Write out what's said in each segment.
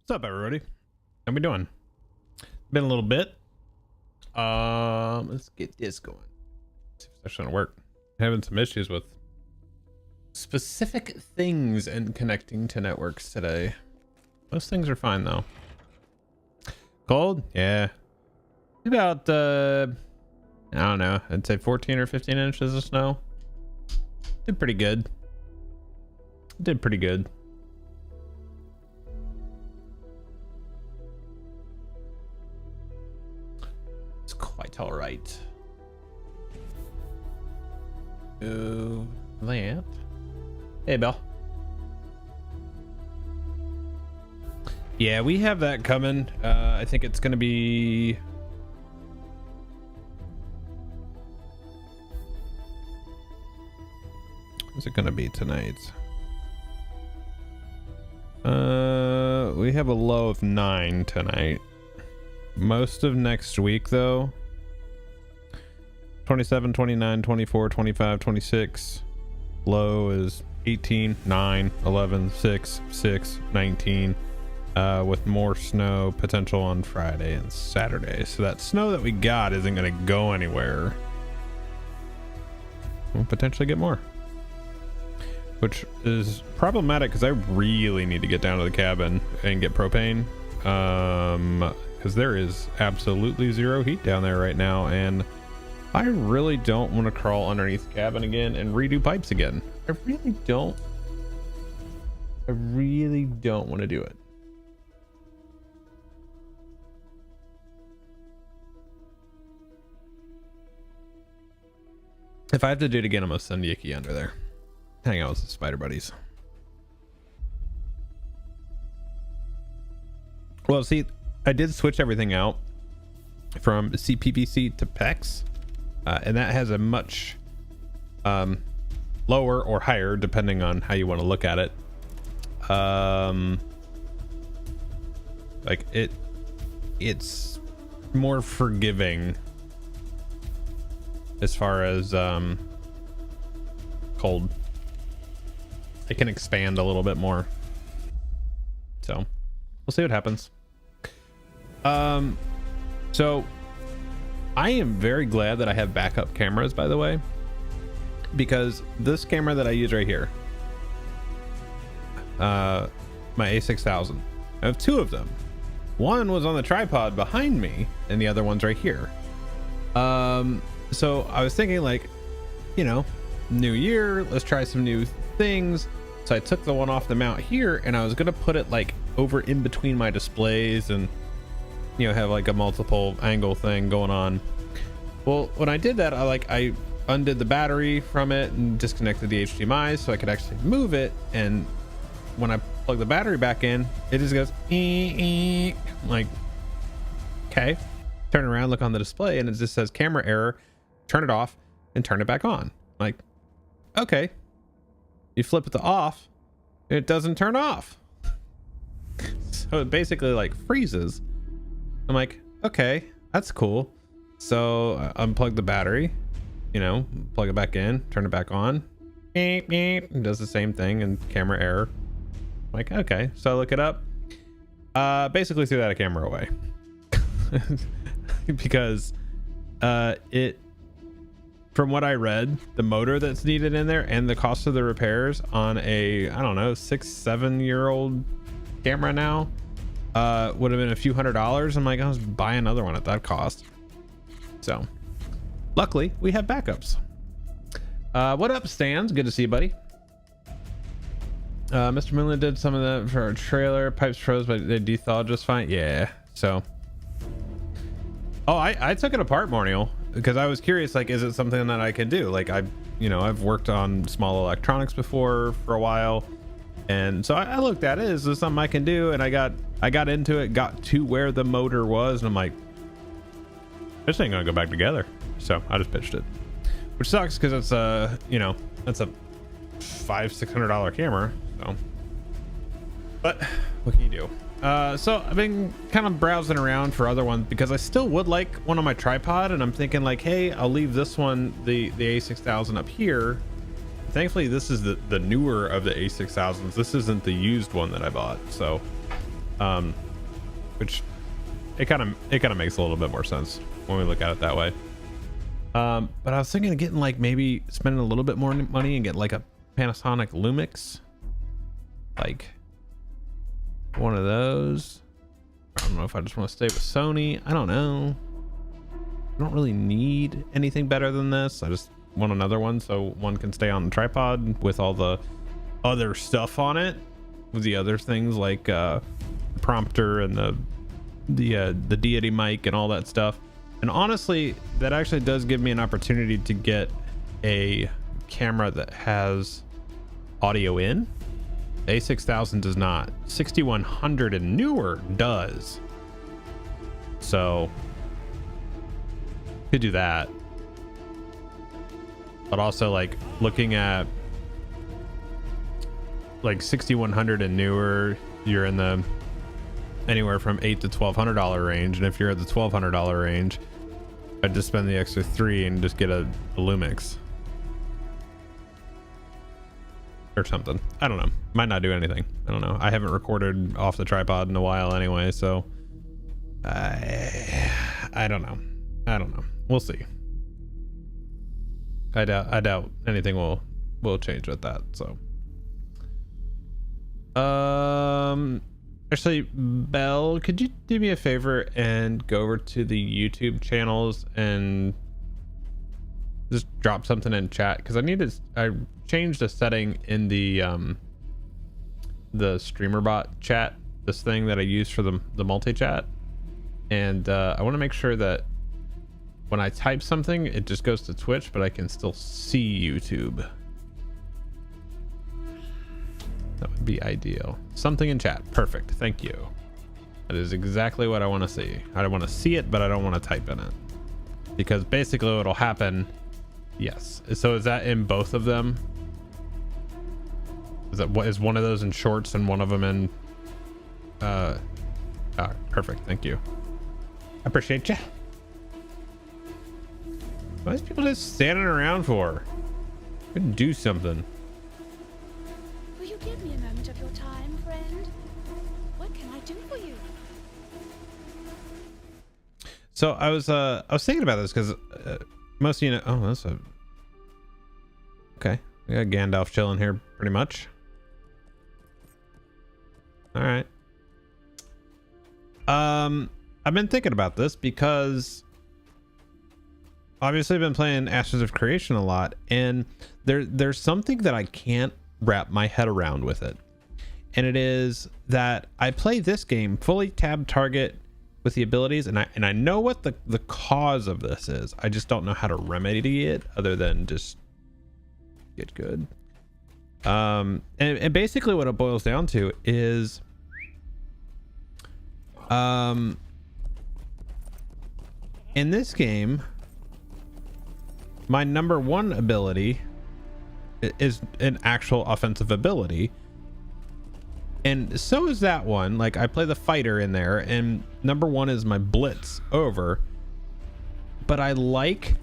What's up, everybody? How we doing? Been a little bit. Let's get this going. See if that's gonna work. Having some issues with specific things and connecting to networks today. Most things are fine though. Cold? Yeah. About I don't know. I'd say 14 or 15 inches of snow. Did pretty good. Did pretty good. It's quite all right. Oh, that. Hey, Bill. Yeah, we have that coming. I think it's gonna be. What's it gonna be tonight? We have a low of 9 tonight. Most of next week though, 27, 29, 24, 25, 26. Low is 18, 9, 11, 6, 6, 19, with more snow potential on Friday and Saturday. So that snow that we got isn't going to go anywhere. We'll potentially get more, which is problematic because I really need to get down to the cabin and get propane, because there is absolutely zero heat down there right now, and I really don't want to crawl underneath the cabin again and redo pipes again. I really don't want to do it. If I have to do it again, I'm gonna send Yiki under there, hang out with the spider buddies. Well, see, I did switch everything out from CPVC to PEX, and that has a much lower or higher, depending on how you want to look at it. Like it's more forgiving as far as cold. It can expand a little bit more, so we'll see what happens. So I am very glad that I have backup cameras, by the way, because this camera that I use right here, my A6000, I have 2 of them. One was on the tripod behind me and the other one's right here. So I was thinking, like, you know, new year, let's try some new things. So I took the one off the mount here and I was gonna put it like over in between my displays and, you know, have like a multiple angle thing going on. Well, when I did that, I undid the battery from it and disconnected the HDMI so I could actually move it. And when I plug the battery back in, it just goes I'm like, okay. Turn around, look on the display, and it just says camera error. Turn it off and turn it back on. I'm like, okay. You flip it to off, and it doesn't turn off. So it basically like freezes. I'm like, okay, that's cool. So I unplug the battery, you know, plug it back in, turn it back on. It does the same thing, and camera error. I'm like, okay. So I look it up. Basically threw that camera away. Because it, from what I read, the motor that's needed in there and the cost of the repairs on a, I don't know, 6-7 year old camera now would have been a few $100s. I'm like, I'll just buy another one at that cost. So luckily we have backups. What up, Stans? Good to see you, buddy. Mr. Moonland did some of that for our trailer. Pipes froze, but they de-thawed just fine. Yeah, so I took it apart, Morniel, because I was curious, like, is it something that I can do? Like, I've worked on small electronics before for a while, and so I looked at it. Is this something I can do? And I got into it, got to where the motor was, and I'm like, this ain't gonna go back together. So I just pitched it, which sucks because it's that's a $500-600 camera. So, but what can you do? So I've been kind of browsing around for other ones because I still would like one on my tripod, and I'm thinking like, hey, I'll leave this one, the A6000 up here. Thankfully, this is the newer of the A6000s. This isn't the used one that I bought. So which it kind of makes a little bit more sense when we look at it that way. But I was thinking of getting like maybe spending a little bit more money and get like a Panasonic Lumix, like one of those. I don't know if I just want to stay with Sony. I don't know. I don't really need anything better than this. I just want another one so one can stay on the tripod with all the other stuff on it, with the other things like prompter and the deity mic and all that stuff. And honestly, that actually does give me an opportunity to get a camera that has audio in. A6000 does not. 6100 and newer does. So could do that. But also like looking at like 6100 and newer, you're in the anywhere from $800 to $1200 range. And if you're at the $1200 range, I'd just spend the extra $3 and just get a Lumix or something. I don't know. Might not do anything. I don't know. I haven't recorded off the tripod in a while anyway, so I don't know. We'll see. I doubt anything will change with that. So actually, Belle, could you do me a favor and go over to the YouTube channels and just drop something in chat, because I changed a setting in the streamer bot chat, this thing that I use for the multi-chat, and I want to make sure that when I type something it just goes to Twitch but I can still see YouTube. That would be ideal. Something in chat. Perfect. Thank you. That is exactly what I want to see. I want to see it, but I don't want to type in it, because basically what'll happen. Yes. So is that in both of them? Is one of those in shorts and one of them in perfect. Thank you. I appreciate you. What is people just standing around for? Couldn't do something. Will you give me a moment of your time, friend? What can I do for you? So I was thinking about this because most of you know. Oh, that's a okay. We got Gandalf chilling here, pretty much. All right. I've been thinking about this because obviously I've been playing Ashes of Creation a lot, and there's something that I can't wrap my head around with it, and it is that I play this game fully tab target with the abilities, and I know what the cause of this is. I just don't know how to remedy it other than just get good. And basically what it boils down to is in this game my number one ability is an actual offensive ability, and so is that one. Like I play the fighter in there, and number one is my blitz over, but I like,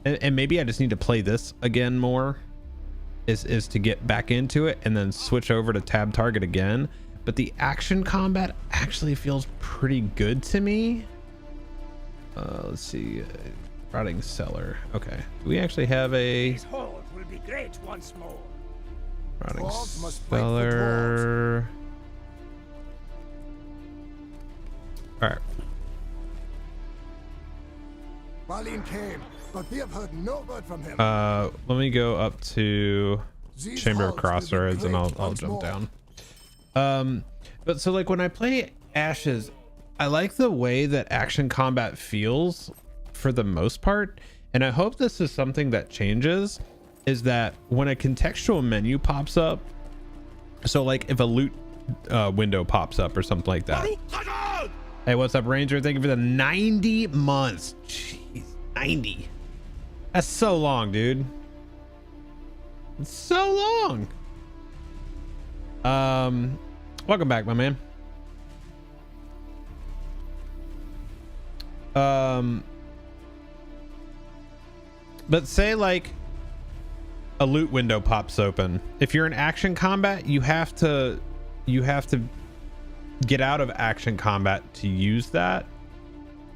and maybe I just need to play this again more, is to get back into it and then switch over to tab target again. But the action combat actually feels pretty good to me. Let's see, rotting cellar. Okay, do we actually have a His hold will be great once more. rotting Dwarves must fight for cellar? All right. Balin came, but we have heard no word from him. Let me go up to These Chamber of halls will be Crossroads and great I'll once jump more. down. But so like when I play Ashes, I like the way that action combat feels for the most part, and I hope this is something that changes, is that when a contextual menu pops up, so like if a loot window pops up or something like that. Hey, what's up, Ranger? Thank you for the 90 months. Jeez, 90. That's so long, dude. It's so long. Welcome back, my man. But say like a loot window pops open. If you're in action combat, you have to get out of action combat to use that.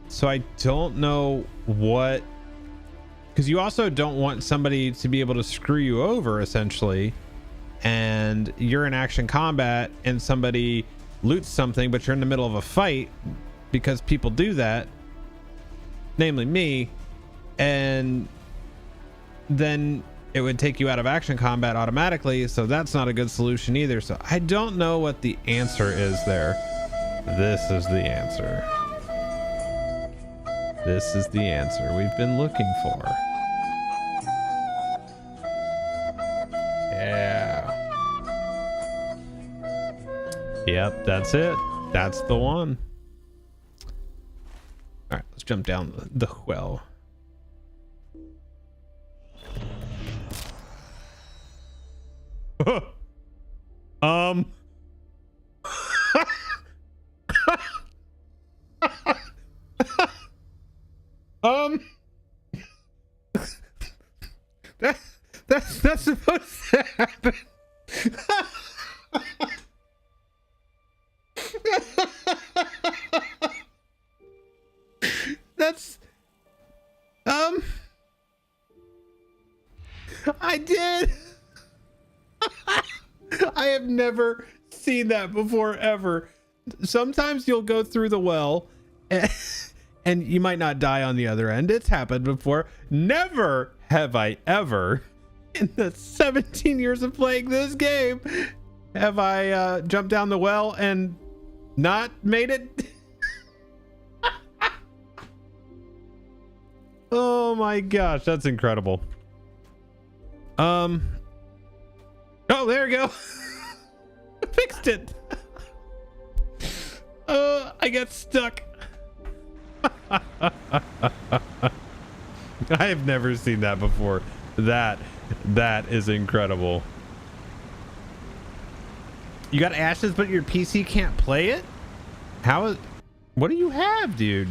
So I don't know what, because you also don't want somebody to be able to screw you over essentially, and you're in action combat and somebody loots something, but you're in the middle of a fight, because people do that, namely me, and then it would take you out of action combat automatically. So that's not a good solution either. So I don't know what the answer is there. This is the answer. This is the answer we've been looking for. Yeah. Yep, that's it. That's the one. All right, let's jump down the well. um that's supposed to happen. That's I did. I have never seen that before ever. Sometimes you'll go through the well and you might not die on the other end. It's happened before. Never have I ever, in the 17 years of playing this game, have I jumped down the well and not made it. Oh my gosh, that's incredible. Oh, there we go. Fixed it. I got stuck. I have never seen that before. That is incredible. You got ashes, but your PC can't play it? How is, what do you have, dude?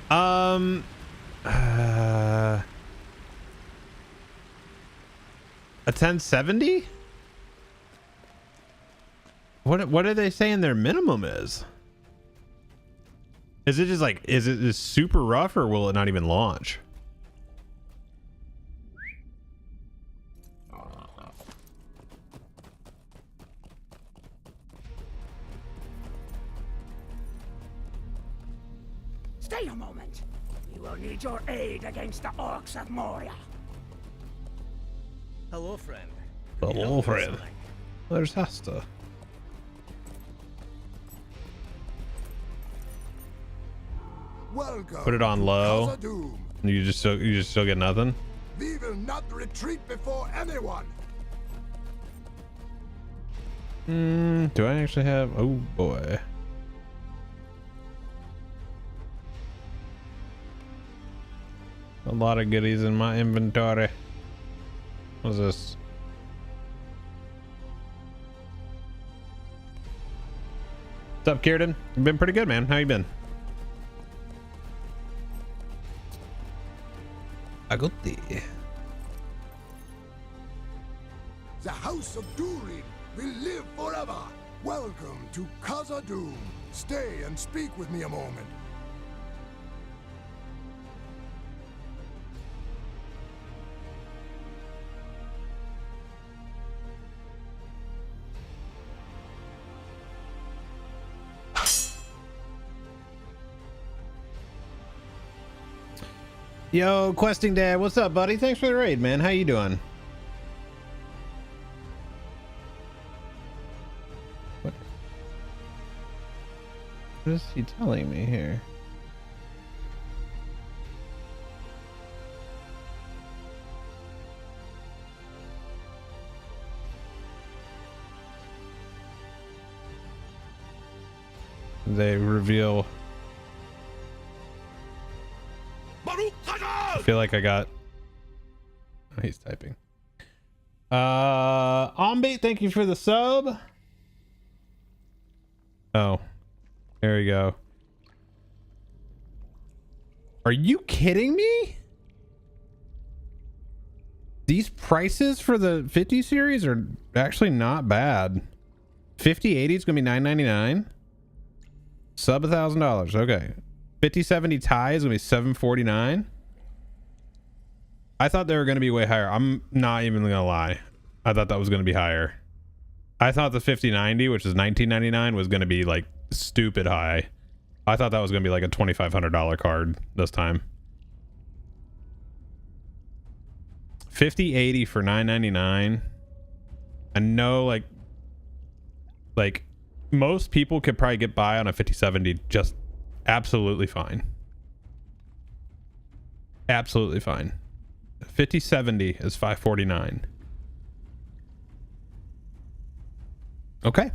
A 1070? What are they saying their minimum is? Is it just like, is it just super rough, or will it not even launch? Stay a moment. We will need your aid against the orcs of Moria. Hello, friend. Hello, friend. There's Hasta. Welcome. Put it on low. Casa Doom. You just still get nothing. We will not retreat before anyone. Do I actually have? Oh boy. A lot of goodies in my inventory. What's this? What's up, Kieran? You've been pretty good, man. How you been? I got the House of Durin will live forever. Welcome to Casa Doom. Stay and speak with me a moment. Yo, questing dad, what's up, buddy? Thanks for the raid, man. How you doing? What is he telling me here? They reveal. I feel like I got. Oh, he's typing. Ombate, thank you for the sub. Oh, there we go. Are you kidding me? These prices for the 50 series are actually not bad. 5080 is gonna be $999. Sub $1,000. Okay. 5070 Ti is gonna be $749. I thought they were gonna be way higher. I'm not even gonna lie. I thought that was gonna be higher. I thought the 5090, which is $1999, was gonna be like stupid high. I thought that was gonna be like a $2,500 card this time. 5080 for $999. I know like most people could probably get by on a 5070 just absolutely fine. Absolutely fine. 5070 is $549. Okay.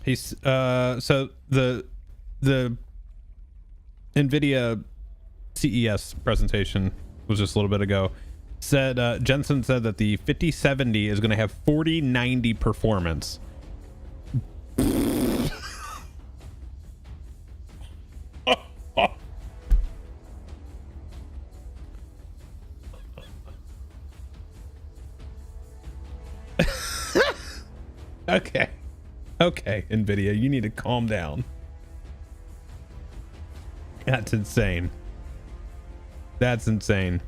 He's so the NVIDIA CES presentation was just a little bit ago. Said Jensen said that the 5070 is going to have 4090 performance. Okay, NVIDIA, you need to calm down. That's insane. That's insane.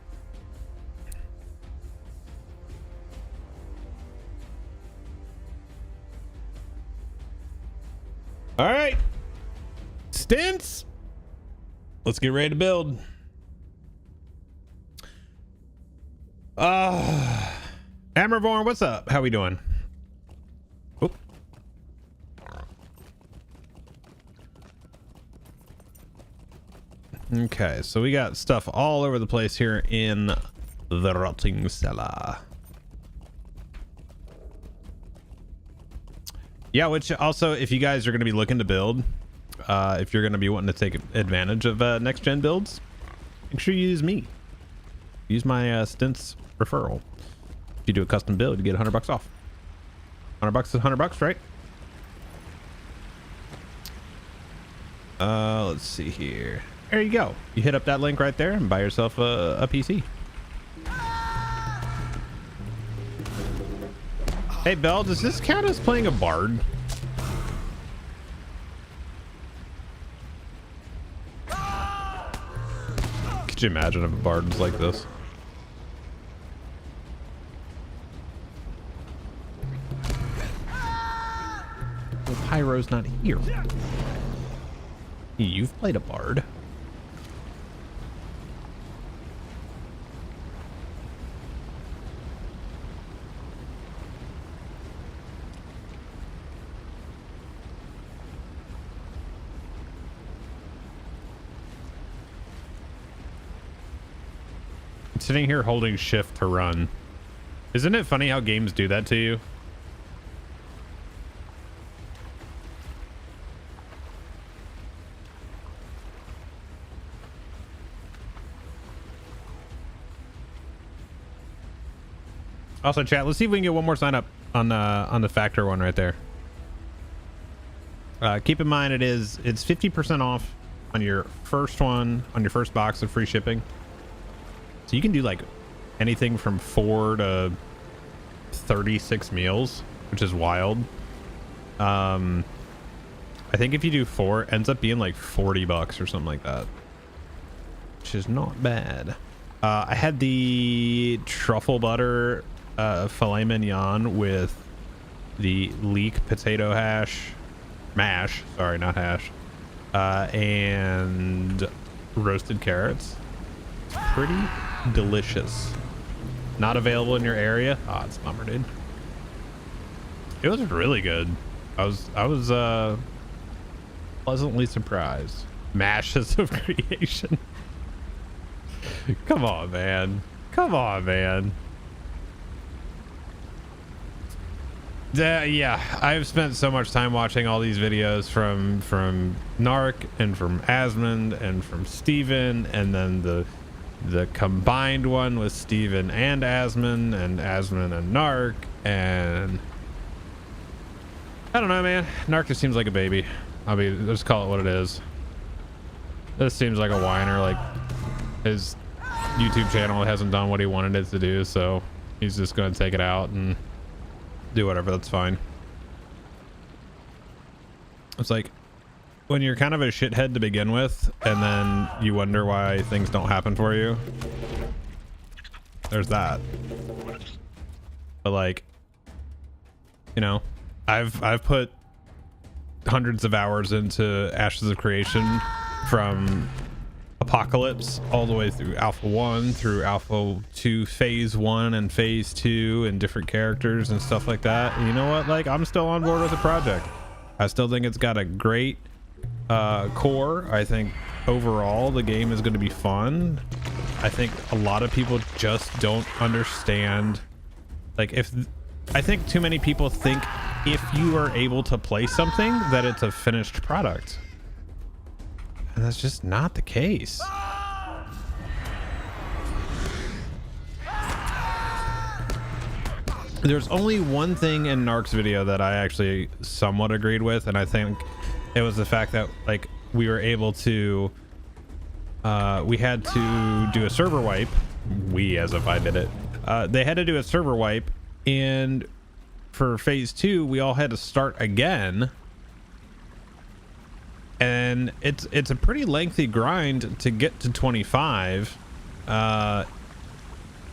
All right, stince. Let's get ready to build. Amervorn, what's up? How we doing? Oop. Okay, so we got stuff all over the place here in the rotting cellar. Yeah, which also, if you guys are going to be looking to build, if you're going to be wanting to take advantage of next gen builds, make sure you use me. Use my stince referral. If you do a custom build, you get $100 off. $100 is $100, right? Let's see here. There you go. You hit up that link right there and buy yourself a PC. Hey, Belle, does this count as playing a bard? Could you imagine if a bard was like this? Well, Pyro's not here. You've played a bard. I'm sitting here holding shift to run. Isn't it funny how games do that to you? Also, chat, let's see if we can get one more sign up on the factor one right there. Keep in mind it's 50% off on your first one, on your first box of free shipping. So you can do like anything from 4 to 36 meals, which is wild. I think if you do 4, it ends up being like $40 or something like that, which is not bad. I had the truffle butter filet mignon with the leek potato mash, sorry, not hash, and roasted carrots. It's pretty delicious. Not available in your area? Oh, it's a bummer, dude. It was really good. I was pleasantly surprised. Mashes of creation. Come on, man. Come on, man. Yeah, I've spent so much time watching all these videos from Narc and from Asmund and from Steven, and then the combined one with Steven and Asmund and Narc, and I don't know, man. Narc just seems like a baby. Let's call it what it is. This seems like a whiner. Like his YouTube channel hasn't done what he wanted it to do, so he's just gonna take it out and do whatever. That's fine. It's like when you're kind of a shithead to begin with, and then you wonder why things don't happen for you. There's that. But like, you know, I've put hundreds of hours into Ashes of Creation from Apocalypse all the way through Alpha 1 through Alpha 2 Phase 1 and Phase 2 and different characters and stuff like that. And you know what? Like, I'm still on board with the project. I still think it's got a great core. I think overall the game is going to be fun. I think a lot of people just don't understand. Like, I think too many people think if you are able to play something that it's a finished product. And that's just not the case. There's only one thing in Narc's video that I actually somewhat agreed with, and I think it was the fact that like we were able to we had to do a server wipe. We, as if I did it. They had to do a server wipe, and for phase 2 we all had to start again. And it's a pretty lengthy grind to get to 25,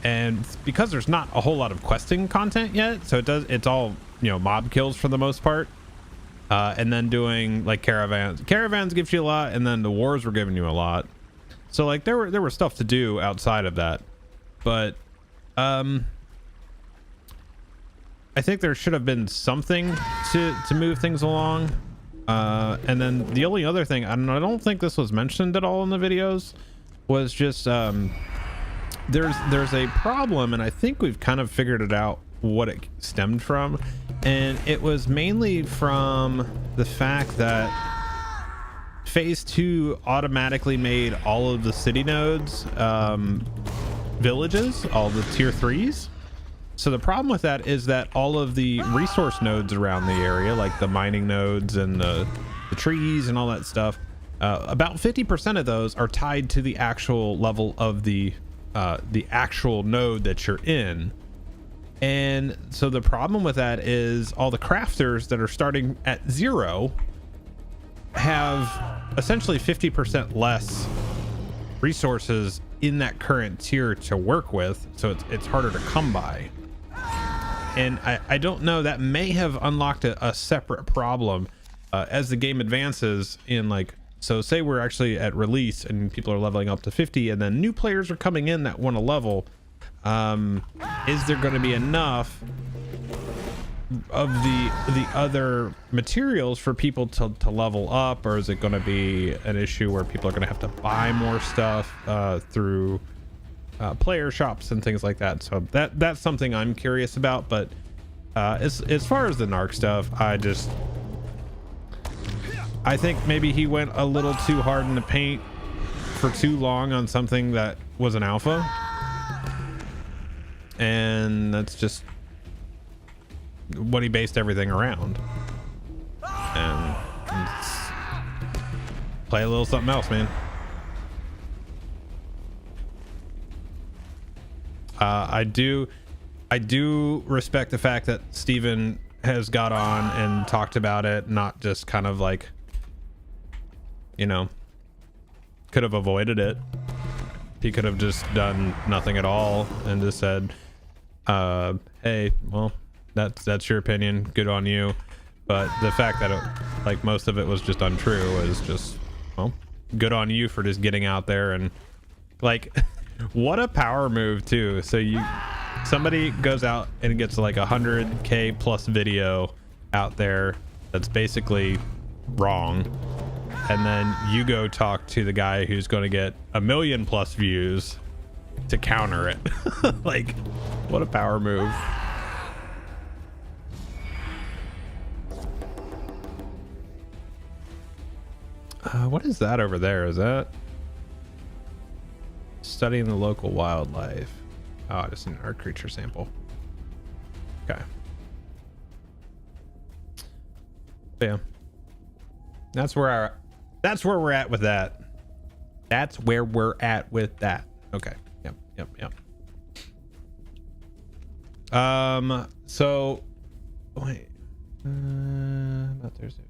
and because there's not a whole lot of questing content yet, so it's all, you know, mob kills for the most part, and then doing like caravans gives you a lot, and then the wars were giving you a lot. So like there were stuff to do outside of that, but I think there should have been something to move things along. And then the only other thing, I don't think this was mentioned at all in the videos, was just there's a problem, and I think we've kind of figured it out what it stemmed from, and it was mainly from the fact that phase 2 automatically made all of the city nodes villages, all the tier 3s. So the problem with that is that all of the resource nodes around the area, like the mining nodes and the trees and all that stuff, about 50% of those are tied to the actual level of the actual node that you're in. And so the problem with that is all the crafters that are starting at 0 have essentially 50% less resources in that current tier to work with, so it's harder to come by. And I don't know, that may have unlocked a separate problem as the game advances in, like, so say we're actually at release and people are leveling up to 50, and then new players are coming in that want to level. Is there going to be enough of the other materials for people to level up, or is it going to be an issue where people are going to have to buy more stuff through player shops and things like that? So that's something I'm curious about. But as far as the Narc stuff, I think maybe he went a little too hard in the paint for too long on something that was an alpha, and that's just what he based everything around. And play a little something else, man. I do respect the fact that Steven has got on and talked about it, not just kind of like, you know, could have avoided it. He could have just done nothing at all and just said, hey, well, that's your opinion, good on you. But the fact that like most of it was just untrue was just, well, good on you for just getting out there. And like, what a power move too. So somebody goes out and gets like 100k plus video out there that's basically wrong, and then you go talk to the guy who's going to get 1 million plus views to counter it. Like, what a power move. What is that over there? Is that studying the local wildlife? Oh, just an art creature sample. Okay. Bam. That's where we're at with that. That's where we're at with that. Okay. Yep. So wait. About Thursday.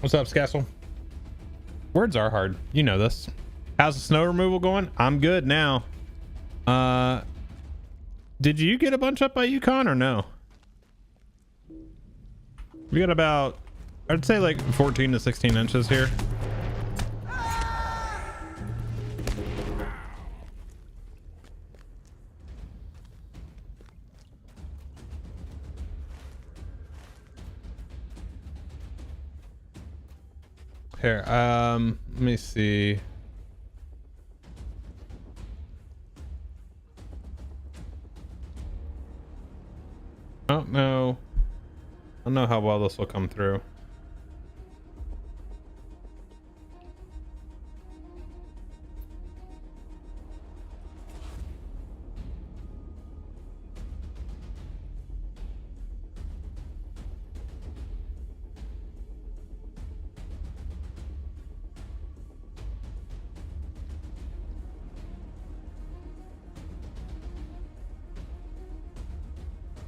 What's up, Scassel? Words are hard. You know this. How's the snow removal going? I'm good now. Did you get a bunch up by Yukon or no? We got about, I'd say like 14 to 16 inches here. Here, let me see. I don't know. I don't know how well this will come through.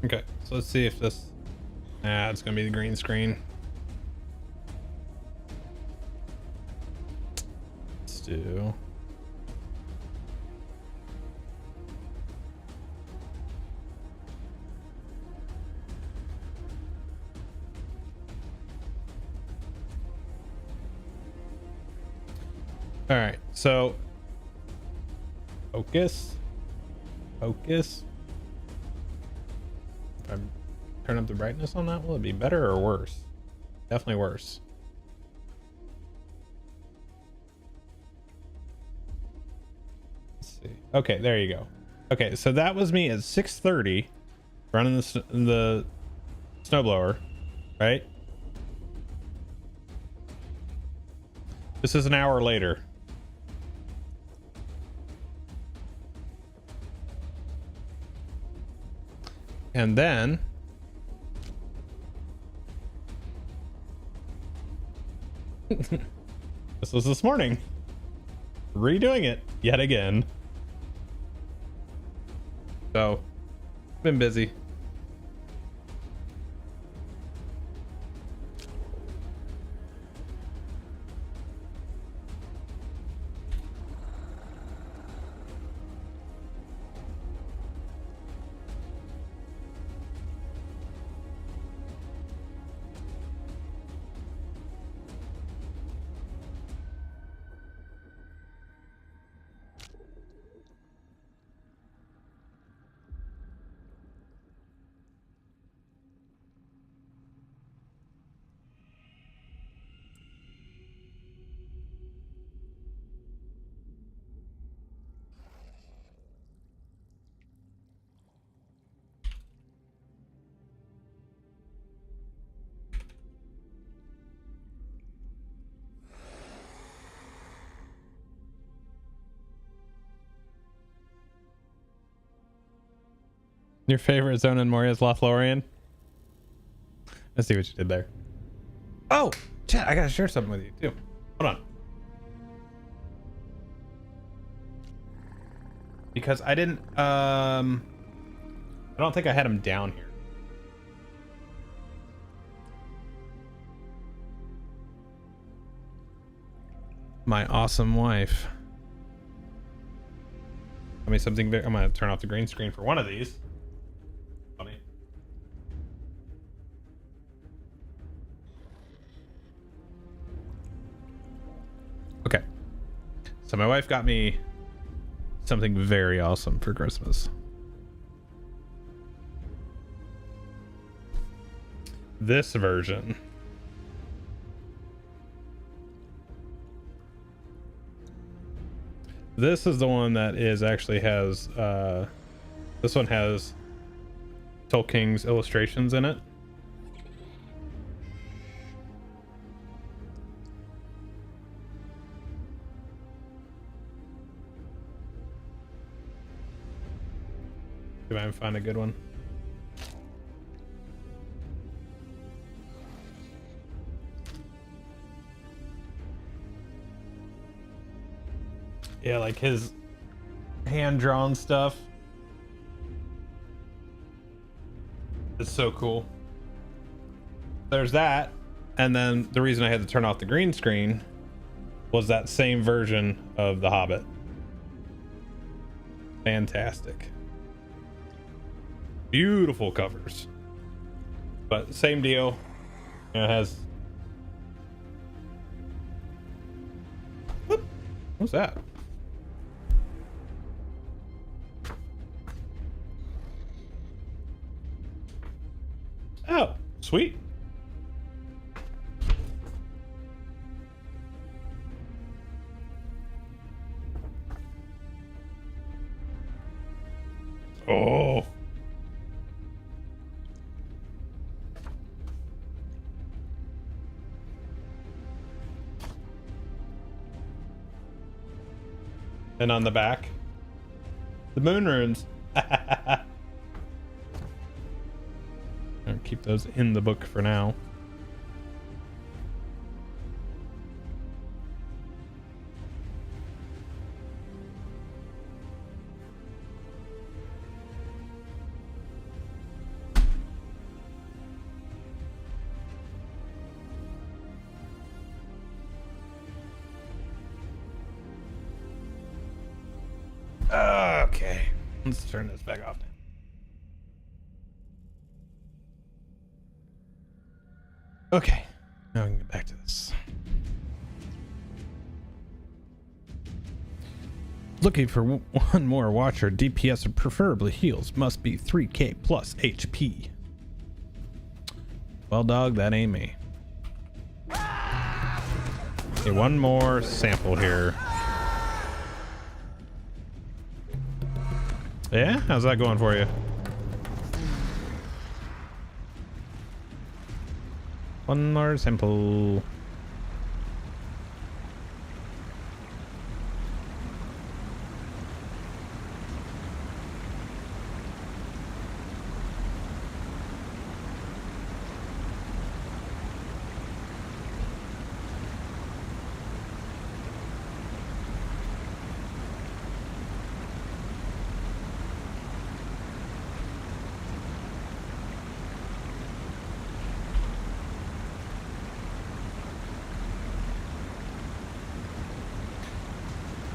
Okay, so let's see if this, it's gonna be the green screen. Let's do. All right, so focus. If I turn up the brightness on that, will it be better or worse? Definitely worse. Let's see. Okay, there you go. Okay, so that was me at 6:30 running the snowblower, right? This is an hour later. And then this was this morning. Redoing it yet again. So, been busy. Your favorite zone in Moria is Lothlorien? Let's see what you did there. Oh, chat, I gotta share something with you too. Hold on. Because I didn't, I don't think I had him down here. My awesome wife. I mean, something, I'm gonna turn off the green screen for one of these. Funny. So my wife got me something very awesome for Christmas. This version. This is the one that is actually has this one has Tolkien's illustrations in it. See if I can find a good one. Yeah, like his hand-drawn stuff. It's so cool. There's that, and then the reason I had to turn off the green screen was that same version of The Hobbit. Fantastic. Beautiful covers. But same deal. It has... Whoop. What's that? Oh, sweet. Oh. And on the back, the moon runes. I'll keep those in the book for now. Okay, let's turn this back off now. Okay, now we can get back to this. Looking for one more watcher, DPS or preferably heals, must be 3k plus HP. Well, dog, that ain't me. Okay, one more sample here. Yeah, how's that going for you? One more sample.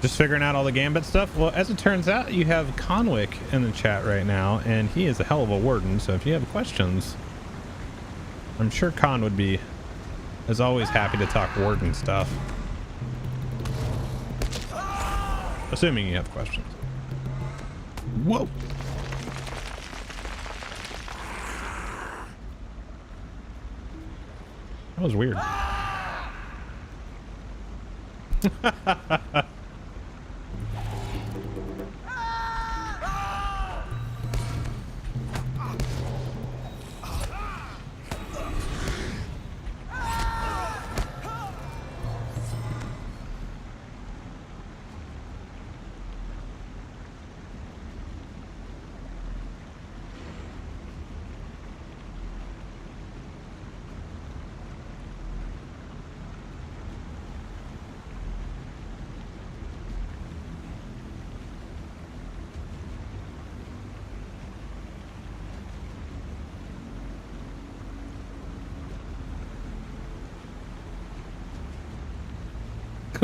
Just figuring out all the Gambit stuff. Well, as it turns out, you have Conwick in the chat right now, and he is a hell of a warden. So if you have questions, I'm sure Con would be, as always, happy to talk warden stuff. Assuming you have questions. Whoa. That was weird.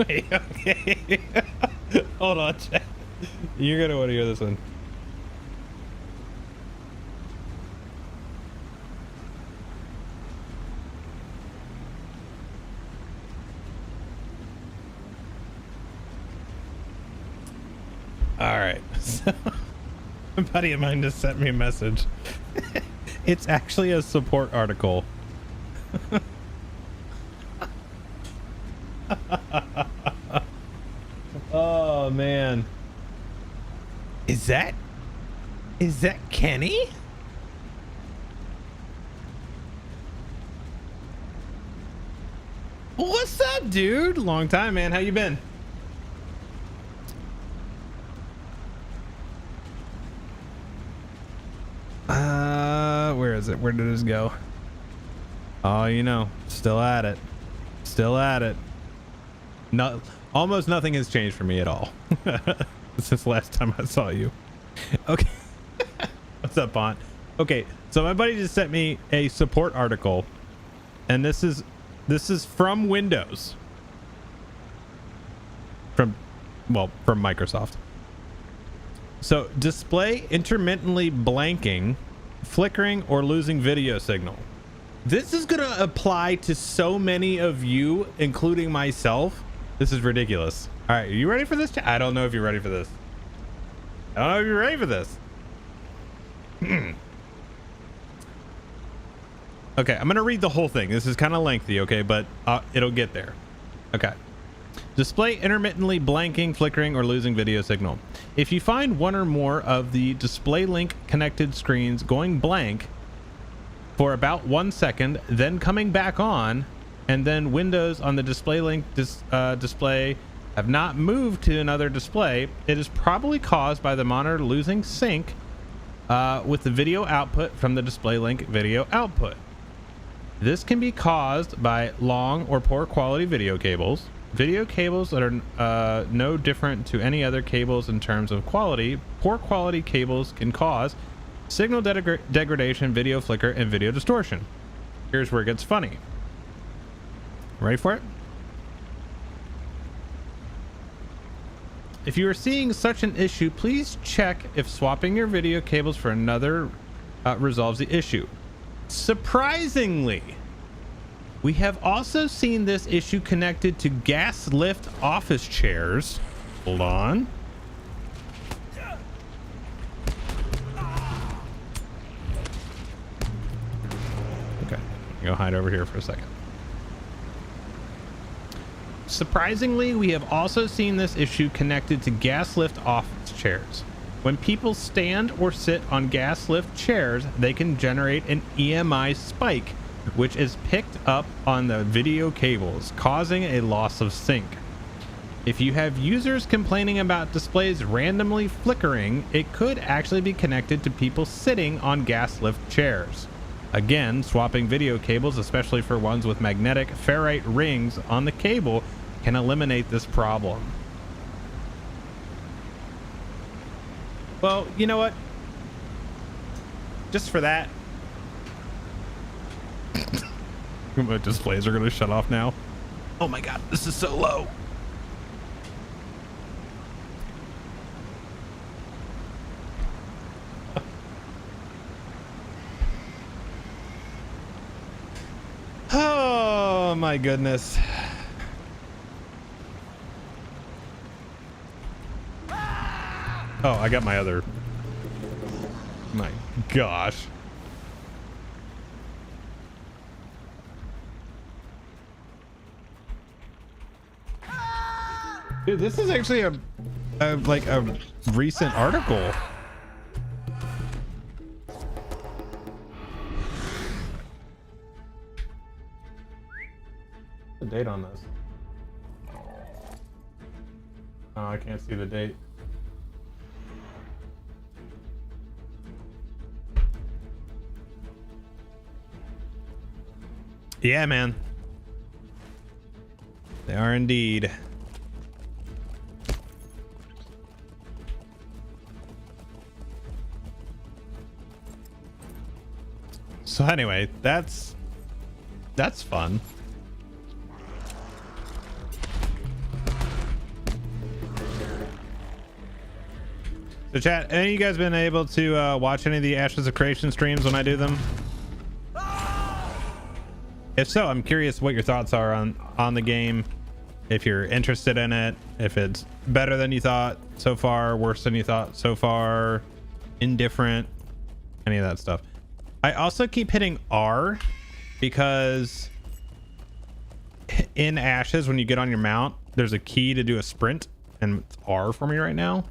Wait, okay. Hold on, chat. You're gonna want to hear this one. All right. So, a buddy of mine just sent me a message. It's actually a support article. Oh man. Is that Kenny? What's up, dude? Long time, man. How you been? Where is it? Where did this go? Oh, you know, still at it. Still at it. No, almost nothing has changed for me at all since last time I saw you. Okay. What's up, Bont? Okay, so my buddy just sent me a support article, and this is from Windows. From Microsoft. So, display intermittently blanking, flickering, or losing video signal. This is going to apply to so many of you, including myself. This is ridiculous. All right, are you ready for this? I don't know if you're ready for this. I don't know if you're ready for this. Okay, I'm going to read the whole thing. This is kind of lengthy, okay, but it'll get there. Okay. Display intermittently blanking, flickering, or losing video signal. If you find one or more of the display link connected screens going blank for about 1 second, then coming back on, and then windows on the display link display have not moved to another display, it is probably caused by the monitor losing sync with the video output from the display link video output. This can be caused by long or poor quality video cables. Video cables that are no different to any other cables in terms of quality. Poor quality cables can cause signal degradation, video flicker, and video distortion. Here's where it gets funny. Ready for it? If you are seeing such an issue, please check if swapping your video cables for another resolves the issue. Surprisingly, we have also seen this issue connected to gas lift office chairs. Hold on. Okay, go hide over here for a second. Surprisingly, we have also seen this issue connected to gas lift office chairs. When people stand or sit on gas lift chairs, they can generate an EMI spike, which is picked up on the video cables, causing a loss of sync. If you have users complaining about displays randomly flickering, it could actually be connected to people sitting on gas lift chairs. Again, swapping video cables, especially for ones with magnetic ferrite rings on the cable, can eliminate this problem. Well, you know what? Just for that, my displays are going to shut off now. Oh my god, this is so low. Oh my goodness. Oh, I got my other. My gosh. Dude, this is actually a recent article. The date on this? Oh, I can't see the date. Yeah, man. They are indeed. So anyway, that's fun. So chat, any of you guys been able to watch any of the Ashes of Creation streams when I do them? If so, I'm curious what your thoughts are on the game. if you're interested in it, if it's better than you thought so far, worse than you thought so far, indifferent, any of that stuff. I also keep hitting R because in Ashes, when you get on your mount, there's a key to do a sprint, and it's R for me right now.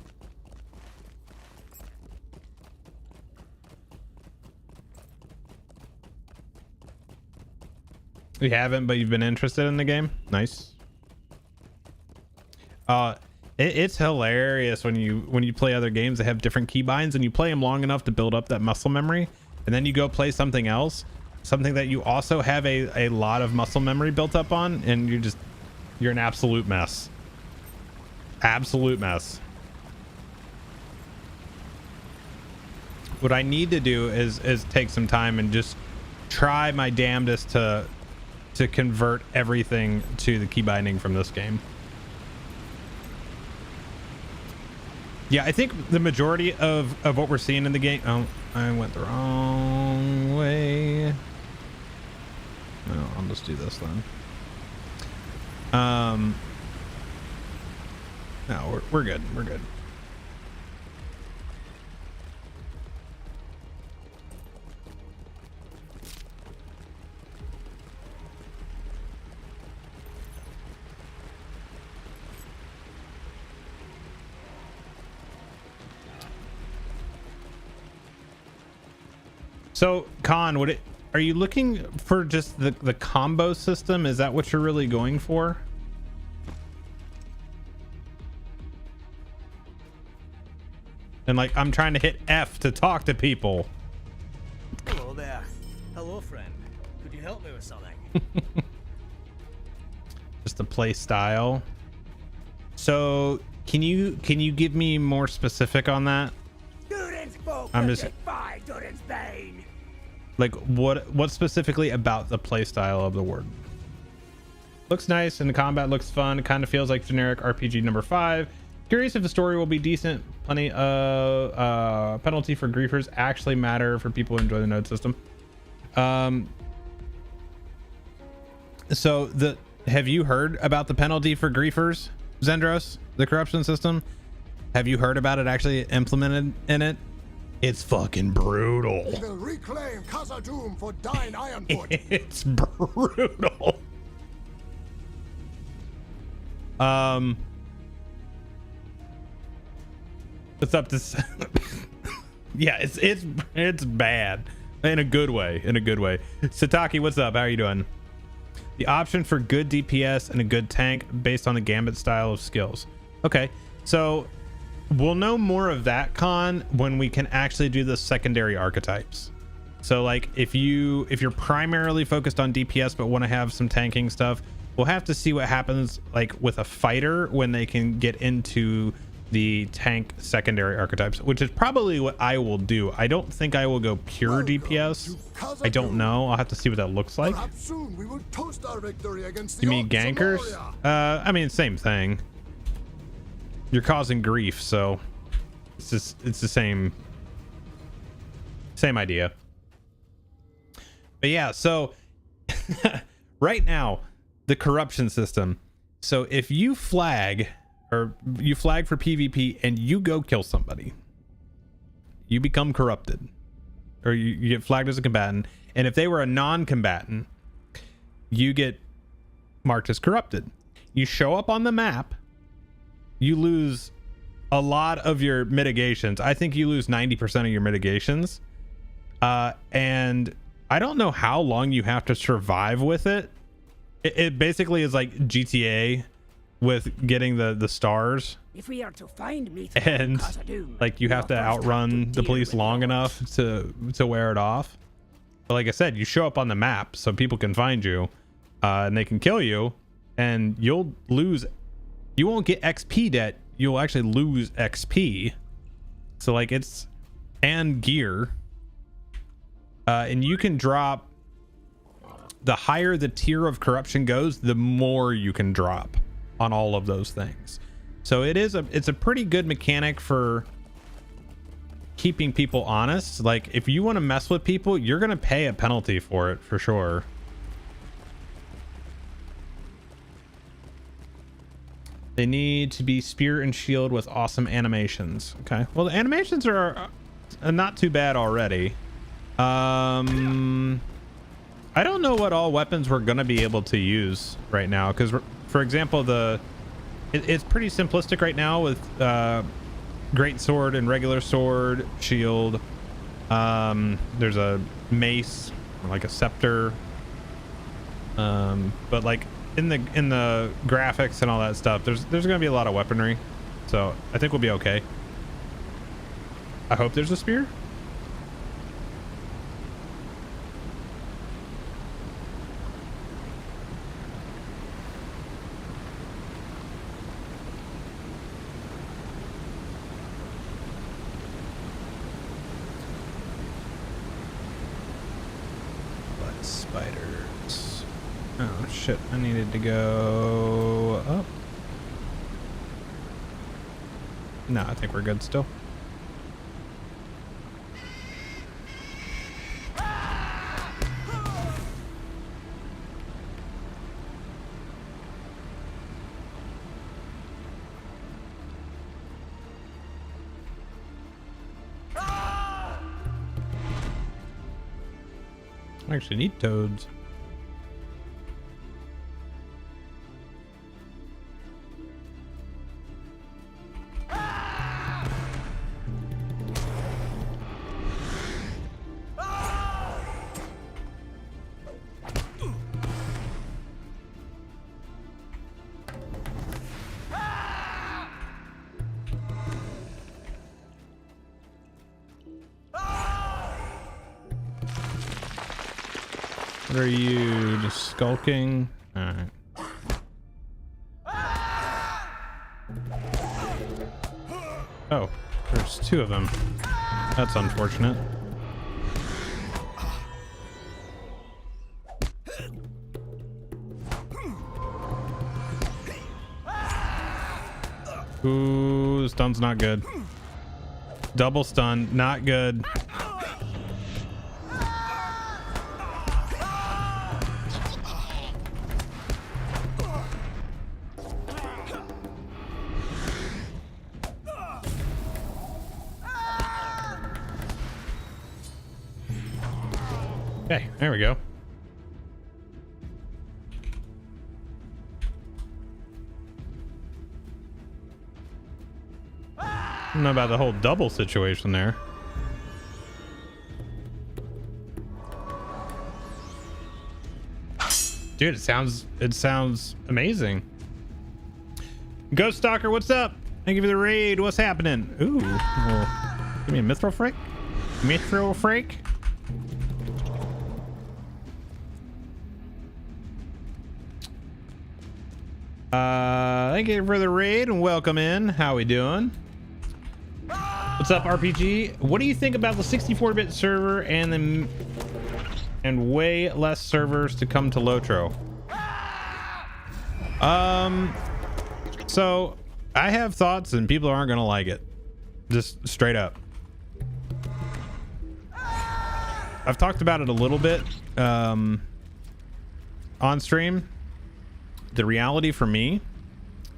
You haven't, but you've been interested in the game. Nice. It's hilarious when you play other games that have different keybinds, and you play them long enough to build up that muscle memory, and then you go play something else, something that you also have a lot of muscle memory built up on, and you're an absolute mess. Absolute mess. What I need to do is take some time and just try my damnedest to convert everything to the key binding from this game. Yeah, I think the majority of what we're seeing in the game... Oh, I went the wrong way. No, I'll just do this then. No, we're good. We're good. So, Khan, are you looking for just the combo system? Is that what you're really going for? And like, I'm trying to hit F to talk to people. Hello there. Hello, friend. Could you help me with something? Just the play style. So, can you give me more specific on that? I'm just like, what specifically about the play style of the word? Looks nice and the combat looks fun. It kind of feels like generic RPG number 5. Curious if the story will be decent. Plenty of penalty for griefers actually matter for people who enjoy the node system. So have you heard about the penalty for griefers, Zendros? The corruption system? Have you heard about it actually implemented in it? It's fucking brutal. We will reclaim Khazad-dûm for Dine Ironfoot. It's brutal. It's up to yeah, it's bad in a good way. Sataki, what's up? How are you doing? The option for good DPS and a good tank based on the gambit style of skills. Okay, so we'll know more of that, Con, when we can actually do the secondary archetypes. So like if you're primarily focused on DPS but want to have some tanking stuff, we'll have to see what happens like with a fighter when they can get into the tank secondary archetypes, which is probably what I will do. I don't think I will go pure DPS. I don't know. I'll have to see what that looks like. Soon we will toast our victory against the You mean orcs of gankers? Moria. I mean, same thing. You're causing grief, so it's the same idea. But yeah, so right now the corruption system. So if you flag for PvP and you go kill somebody, you become corrupted, or you get flagged as a combatant. And if they were a non-combatant, you get marked as corrupted. You show up on the map, you lose a lot of your mitigations. I think you lose 90% of your mitigations. And I don't know how long you have to survive with it. It basically is like GTA with getting the stars. If we are to find meat And Khazad-dûm, like you have to outrun the police long enough to wear it off. But like I said, you show up on the map so people can find you, and they can kill you, and you'll lose. You won't get XP debt. You'll actually lose XP. So like and gear. And you can drop, the higher the tier of corruption goes, the more you can drop on all of those things. So it's a pretty good mechanic for keeping people honest. Like if you want to mess with people, you're going to pay a penalty for it for sure. They need to be spear and shield with awesome animations. Okay, well the animations are not too bad already. I don't know what all weapons we're gonna be able to use right now, because for example it's pretty simplistic right now with great sword and regular sword, shield. There's a mace, like a scepter, but like in the graphics and all that stuff, there's gonna be a lot of weaponry, so I think we'll be okay. I hope there's a spear. Spiders. Oh shit, I needed to go up. No, I think we're good still. I actually need toads. What are you, just skulking? All right. Oh, there's two of them. That's unfortunate. Ooh, stun's not good. Double stun, not good. Okay, there we go. I don't know about the whole double situation there. Dude, it sounds amazing. Ghost Stalker, what's up? Thank you for the raid. What's happening? Ooh, well, give me a mithril freak. Mithril freak. Thank you for the raid and welcome in. How we doing? What's up, RPG? What do you think about the 64-bit server and way less servers to come to Lotro? So I have thoughts and people aren't gonna like it. Just straight up. I've talked about it a little bit on stream. The reality for me,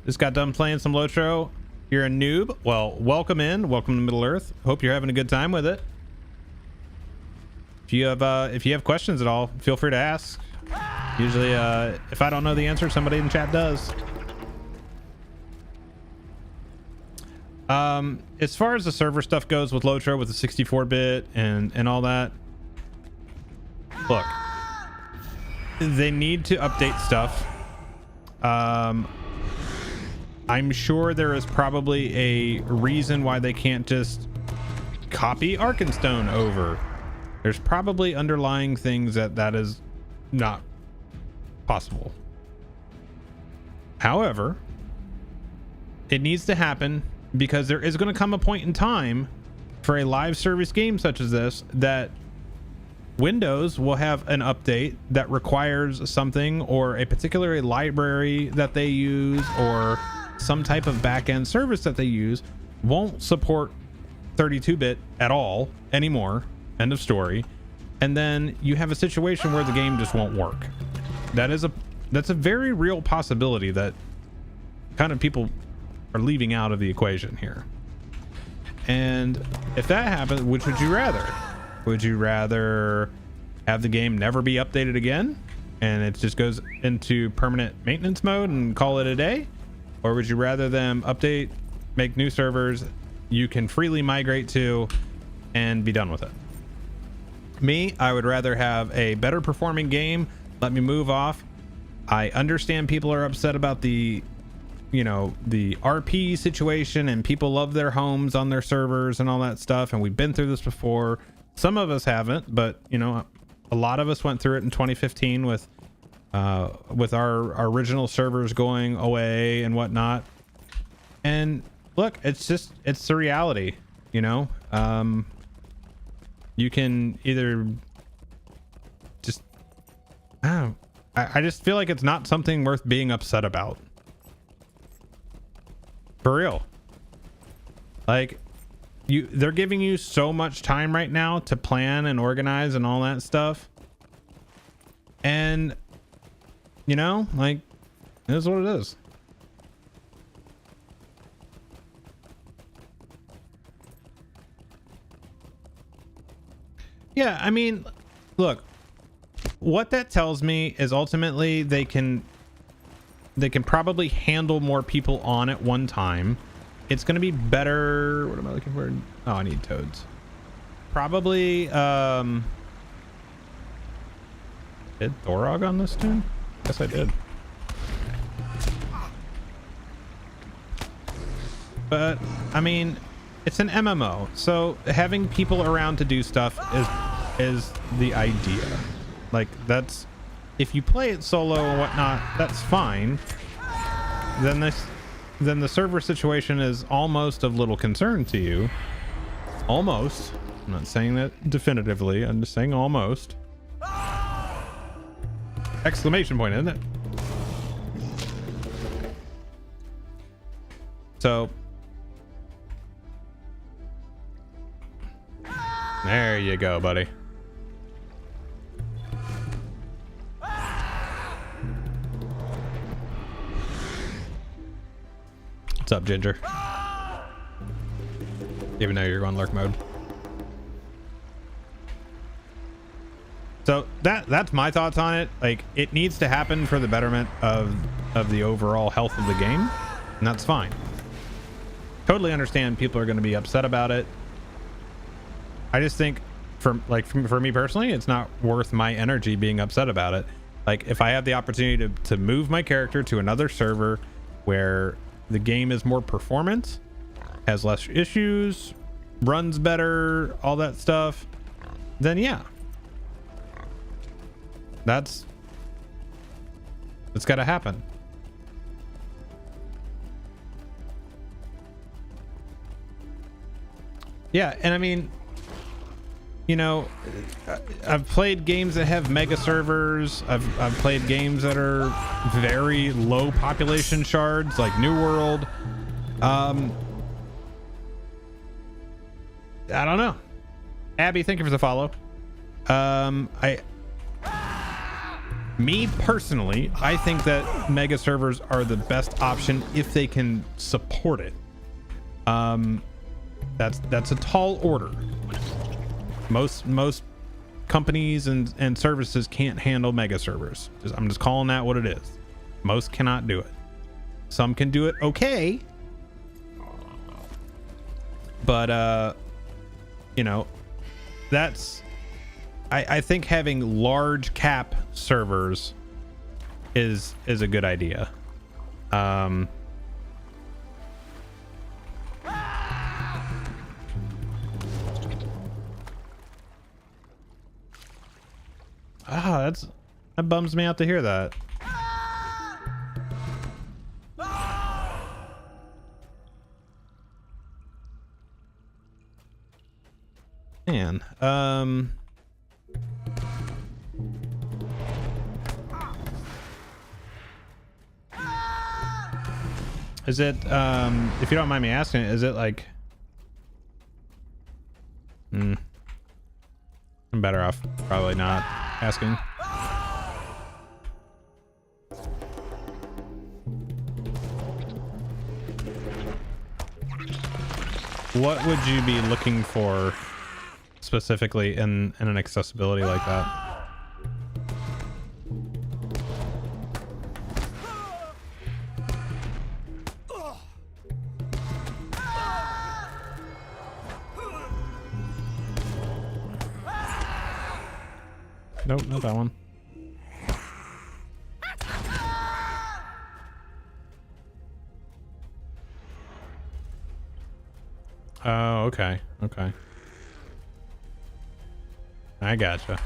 just got done playing some Lotro. You're a noob. Well, welcome in. Welcome to Middle Earth. Hope you're having a good time with it. If you have questions at all, feel free to ask. Usually, if I don't know the answer, somebody in chat does. As far as the server stuff goes with Lotro, with the 64-bit and all that, look, they need to update stuff. I'm sure there is probably a reason why they can't just copy Arkenstone over. There's probably underlying things that is not possible. However, it needs to happen because there is going to come a point in time for a live service game such as this that Windows will have an update that requires something, or a particular library that they use, or some type of back-end service that they use won't support 32-bit at all anymore. End of story. And then you have a situation where the game just won't work. That's a very real possibility that kind of people are leaving out of the equation here. And if that happens, which would you rather? Would you rather have the game never be updated again and it just goes into permanent maintenance mode and call it a day? Or would you rather them update, make new servers you can freely migrate to, and be done with it? Me, I would rather have a better performing game. Let me move off. I understand people are upset about the, you know, the RP situation, and people love their homes on their servers and all that stuff, and we've been through this before. Some of us haven't, but you know, a lot of us went through it in 2015 with our original servers going away and whatnot. And look, it's the reality, you know. You can either just, I just feel like it's not something worth being upset about. For real. Like, they're giving you so much time right now to plan and organize and all that stuff. And, you know, like, it is what it is. Yeah, I mean, look, what that tells me is ultimately they can probably handle more people on at one time. It's going to be better. What am I looking for? Oh, I need toads. Probably, did Thorog on this tune? Yes, I did. But, I mean, it's an MMO, so having people around to do stuff is the idea. Like, that's, if you play it solo and whatnot, that's fine. Then the server situation is almost of little concern to you. Almost. I'm not saying that definitively. I'm just saying almost. Exclamation point, isn't it? So there you go, buddy. What's up, Ginger? Even though you're going lurk mode. So that's my thoughts on it. Like, it needs to happen for the betterment of the overall health of the game, and that's fine. Totally understand people are going to be upset about it. I just think for me personally, it's not worth my energy being upset about it. Like, if I have the opportunity to move my character to another server where the game is more performant, has less issues, runs better, all that stuff, then yeah. It's got to happen. Yeah, and I mean, you know, I've played games that have mega servers. I've played games that are very low population shards, like New World. I don't know. Abby, thank you for the follow. Me personally, I think that mega servers are the best option if they can support it. That's a tall order. Most companies and services can't handle mega servers. I'm just calling that what it is. Most cannot do it. Some can do it okay, but you know, I think having large cap servers is a good idea. That bums me out to hear that. Man, is it, if you don't mind me asking, is it like, I'm better off probably not asking. What would you be looking for specifically in an accessibility like that? Nope, not that one. Oh, okay. Okay. I gotcha.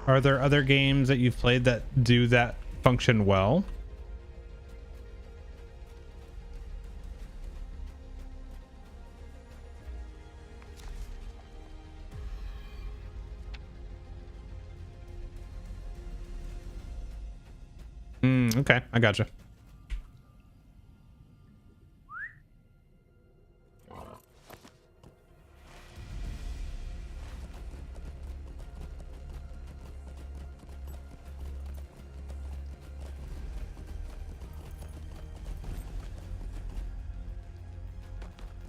Are there other games that you've played that do that function well? Okay, I gotcha.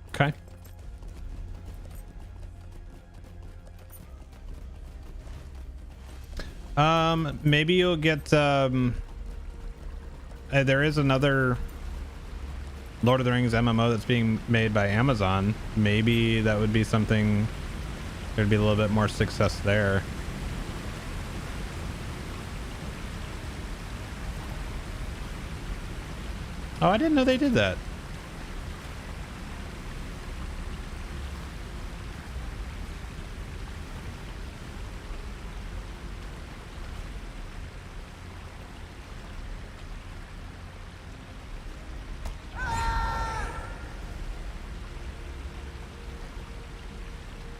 Okay. Maybe you'll get there is another Lord of the Rings MMO that's being made by Amazon. Maybe that would be something, there'd be a little bit more success there. Oh, I didn't know they did that.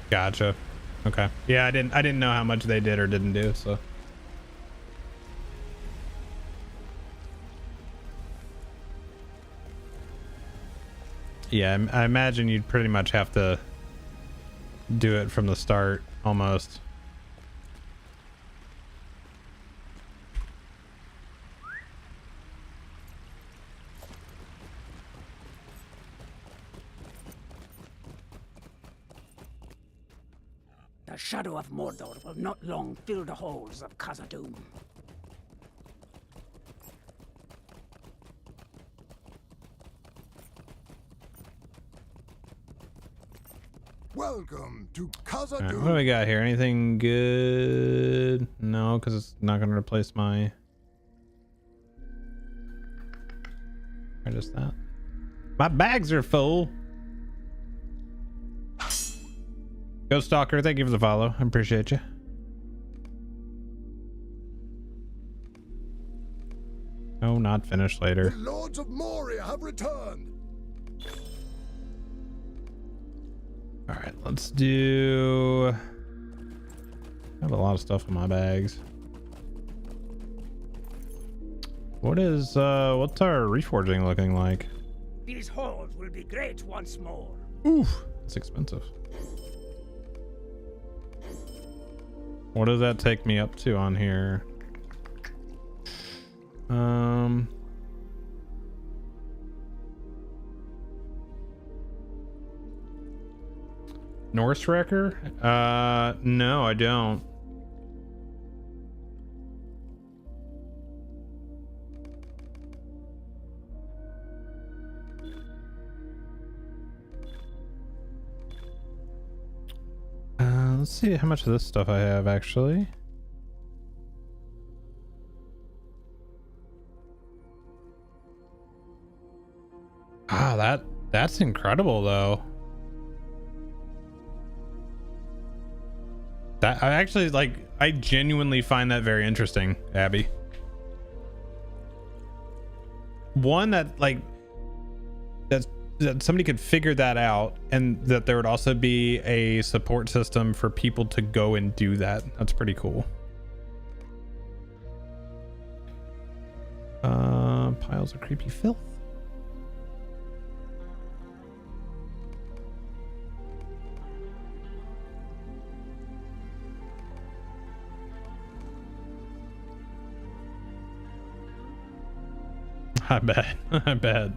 Gotcha. Okay. Yeah, I didn't know how much they did or didn't do, so. Yeah, I imagine you'd pretty much have to do it from the start almost. The shadow of Mordor will not long fill the halls of Khazad-dûm. Welcome to All right, Khazad-dûm. what do we got here? Anything good? No, because it's not going to replace my. Or just that. My bags are full. Ghost Stalker, thank you for the follow. I appreciate you. Oh, not finished later. The Lords of Moria have returned. All right, let's do. I have a lot of stuff in my bags. What's our reforging looking like? These halls will be great once more. Oof, it's expensive. What does that take me up to on here? Norse Wrecker? No, I don't. Let's see how much of this stuff I have actually. Ah, that's incredible though. That I actually like, I genuinely find that very interesting, Abby. One that like that somebody could figure that out, and that there would also be a support system for people to go and do that. That's pretty cool. Piles of creepy filth. I bet. I bet.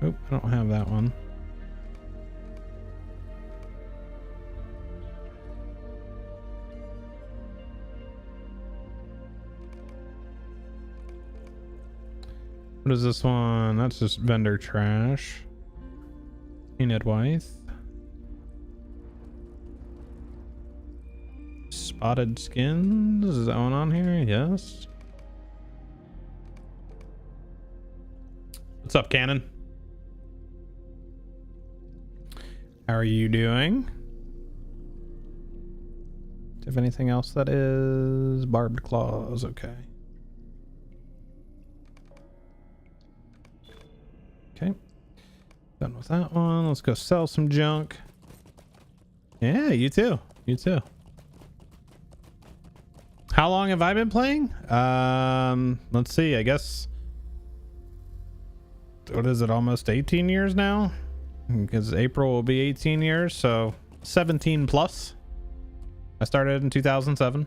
Oop, I don't have that one. What is this one? That's just vendor trash. Peanut Weiss. Spotted skins. Is that one on here? Yes. What's up, Cannon? How are you doing? Do you have anything else that is barbed claws? Okay. Okay. Done with that one. Let's go sell some junk. Yeah, you too. You too. How long have I been playing? Let's see. I guess, what is it? Almost 18 years now? Because April will be 18 years, so 17 plus. I started in 2007.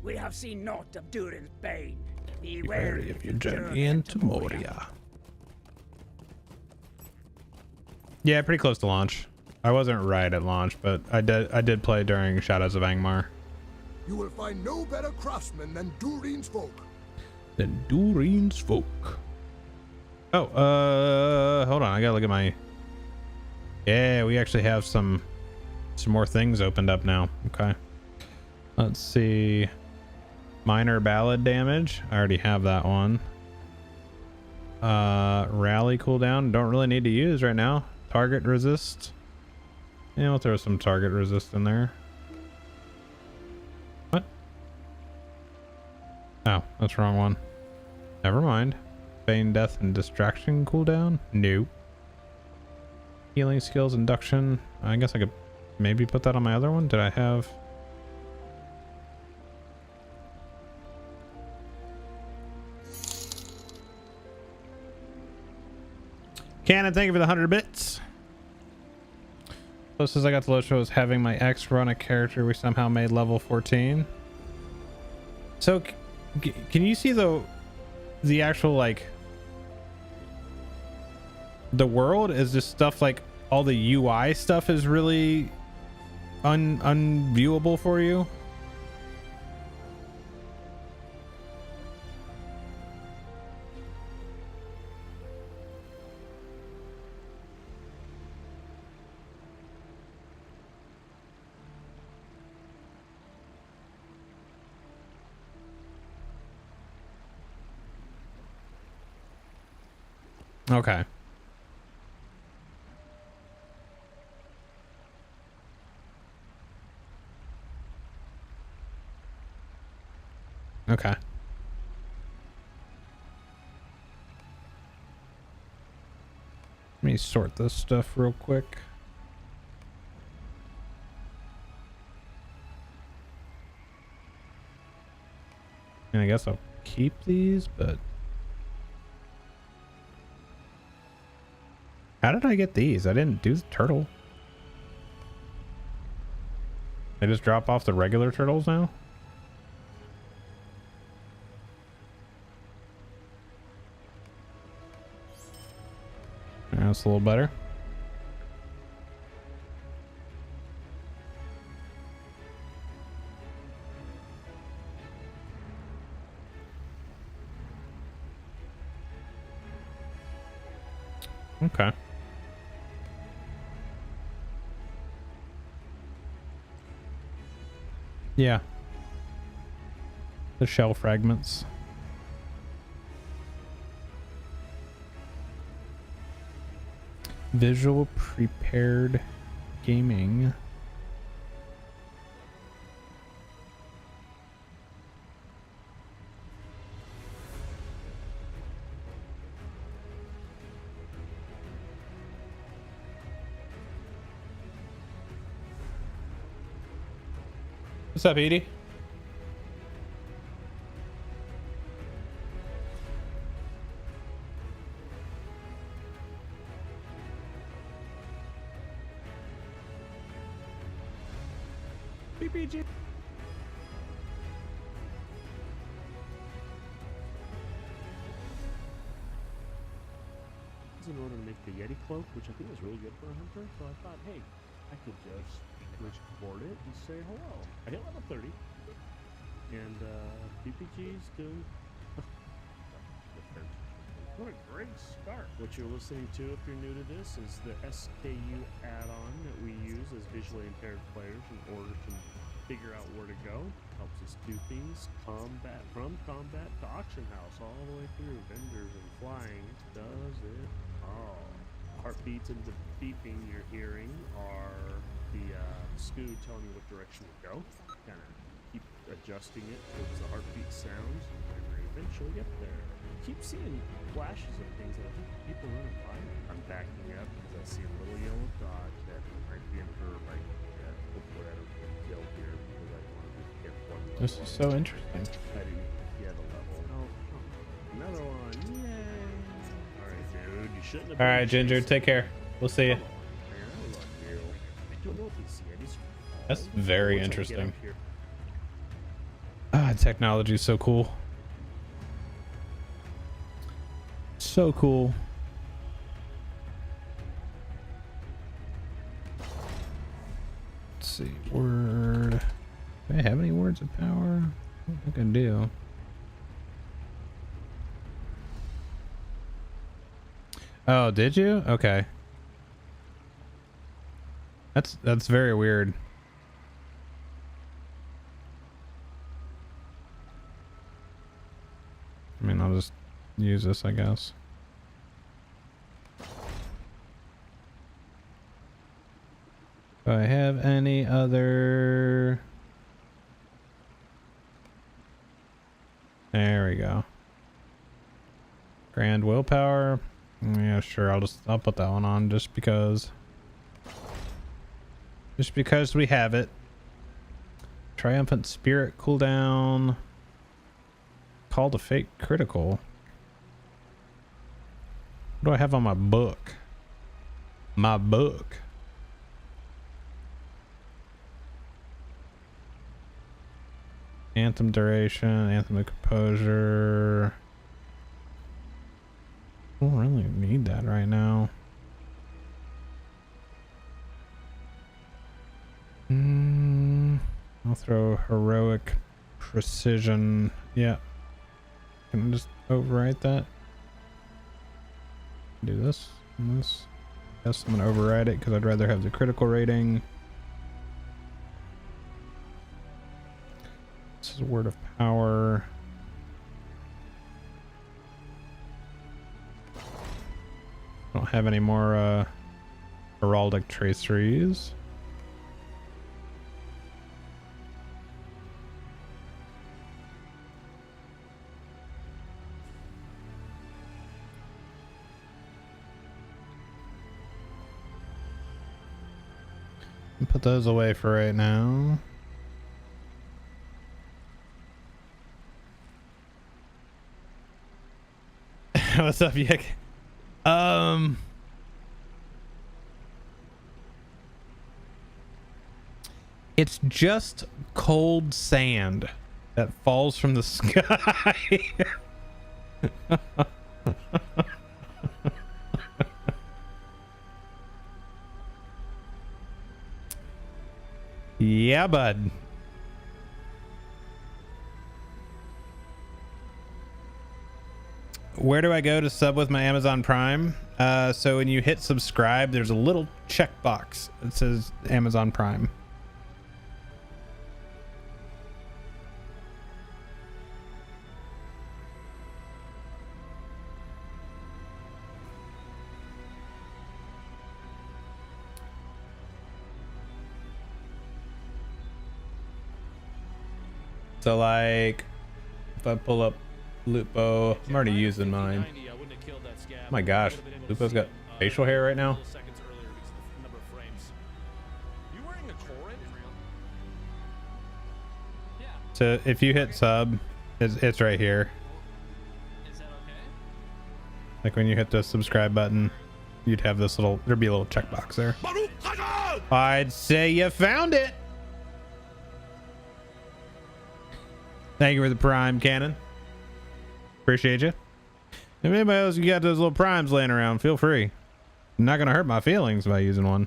We have seen naught of Durin's bane. Be wary of your journey into Moria. Yeah, pretty close to launch. I wasn't right at launch, but I did play during Shadows of Angmar. You will find no better craftsmen than Durin's folk. Oh, hold on. I gotta look at my... Yeah, we actually have some more things opened up now. Okay. Let's see. Minor ballad damage. I already have that one. Rally cooldown. Don't really need to use right now. Target resist. Yeah, we'll throw some target resist in there. What? Oh, that's the wrong one. Never mind. Feign death and distraction cooldown? No. Healing skills induction. I guess I could maybe put that on my other one. Did I have... Cannon, thank you for the 100 bits. Closest I got to Lotro was having my ex run a character we somehow made level 14. So, can you see the actual, like, the world is just stuff like all the UI stuff is really unviewable for you? Okay. Okay. Let me sort this stuff real quick. And I guess I'll keep these, but... How did I get these? I didn't do the turtle. They just drop off the regular turtles now? That's a little better. Okay. Yeah. The shell fragments. Visual prepared gaming. What's up, Edie? PPG. In order to make the Yeti cloak, which I think is really good for a hunter, so I thought, hey, I could just record it and say hello. I hit level 30, and PPG's doing. What a great start! What you're listening to, if you're new to this, is the SKU add-on that we use as visually impaired players in order to figure out where to go. Helps us do things from combat to auction house, all the way through vendors and flying. Does it all? Heartbeats and the beeping you're hearing are the SKU telling you what direction to go. Kind of keep adjusting it towards the heartbeat sounds, and we eventually get there. Keep seeing flashes of things that I think people running by. I'm backing up because I see a little yellow dot that might be in for right. Hopefully I don't get killed here because I want to just get one level. This is so interesting. I didn't get a level. Oh, another one. Yay! Alright, dude. You shouldn't have. All right, Ginger. Take care. We'll see you. Come on, man. I love you. I don't know if these Yetis are. That's very Once I get interesting. up here- Ah, technology is so cool. So cool. Let's see. Word. Do I have any words of power? I don't think I do. Oh, did you? Okay. That's very weird. I mean, I'll just use this, I guess. Do I have any other? There we go. Grand willpower. Yeah, sure. I'll put that one on just because. Just because we have it. Triumphant spirit cooldown. Call to fate critical. What do I have on my book? My book. Anthem duration, anthem of composure. I don't really need that right now. I'll throw heroic precision. Yeah. Can I just overwrite that? Do this and this. Yes, I'm gonna override it because I'd rather have the critical rating. This is a word of power. Don't have any more heraldic traceries. Put those away for right now. What's up, Yick? It's just cold sand that falls from the sky. Yeah, bud. Where do I go to sub with my Amazon Prime? So when you hit subscribe, there's a little checkbox that says Amazon Prime. So like, if I pull up Lupo, I'm already using mine. Oh my gosh, Lupo's got facial hair right now. So if you hit sub, it's right here. Like when you hit the subscribe button, you'd have this little, there'd be a little checkbox there. I'd say you found it. Thank you for the prime cannon. Appreciate you. If anybody else, you got those little primes laying around, feel free. I'm not gonna hurt my feelings by using one.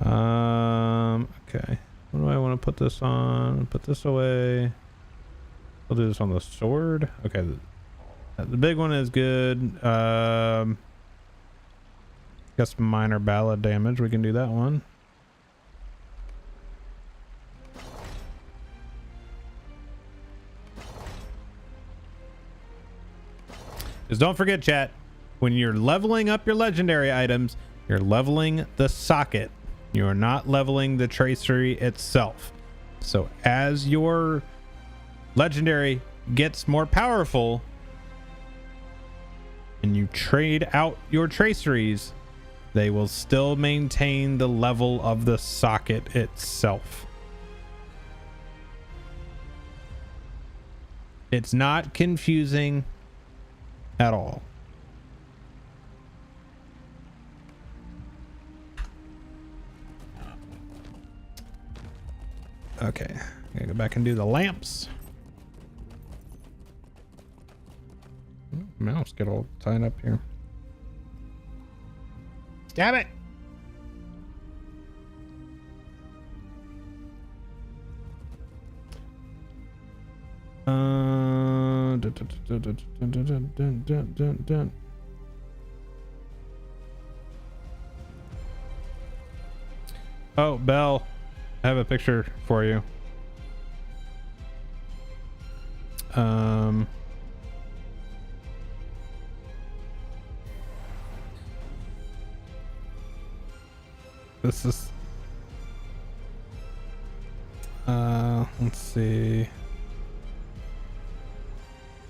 Okay. What do I want to put this on? Put this away. I'll do this on the sword. Okay. The big one is good. Got some minor ballad damage. We can do that one. Just don't forget, chat, when you're leveling up your legendary items, you're leveling the socket. You are not leveling the tracery itself. So as your legendary gets more powerful and you trade out your traceries, they will still maintain the level of the socket itself. It's not confusing at all. Okay, I'm gonna go back and do the lamps. Mouse get all tied up here. Stab it! Oh, Belle, I have a picture for you. This is let's see.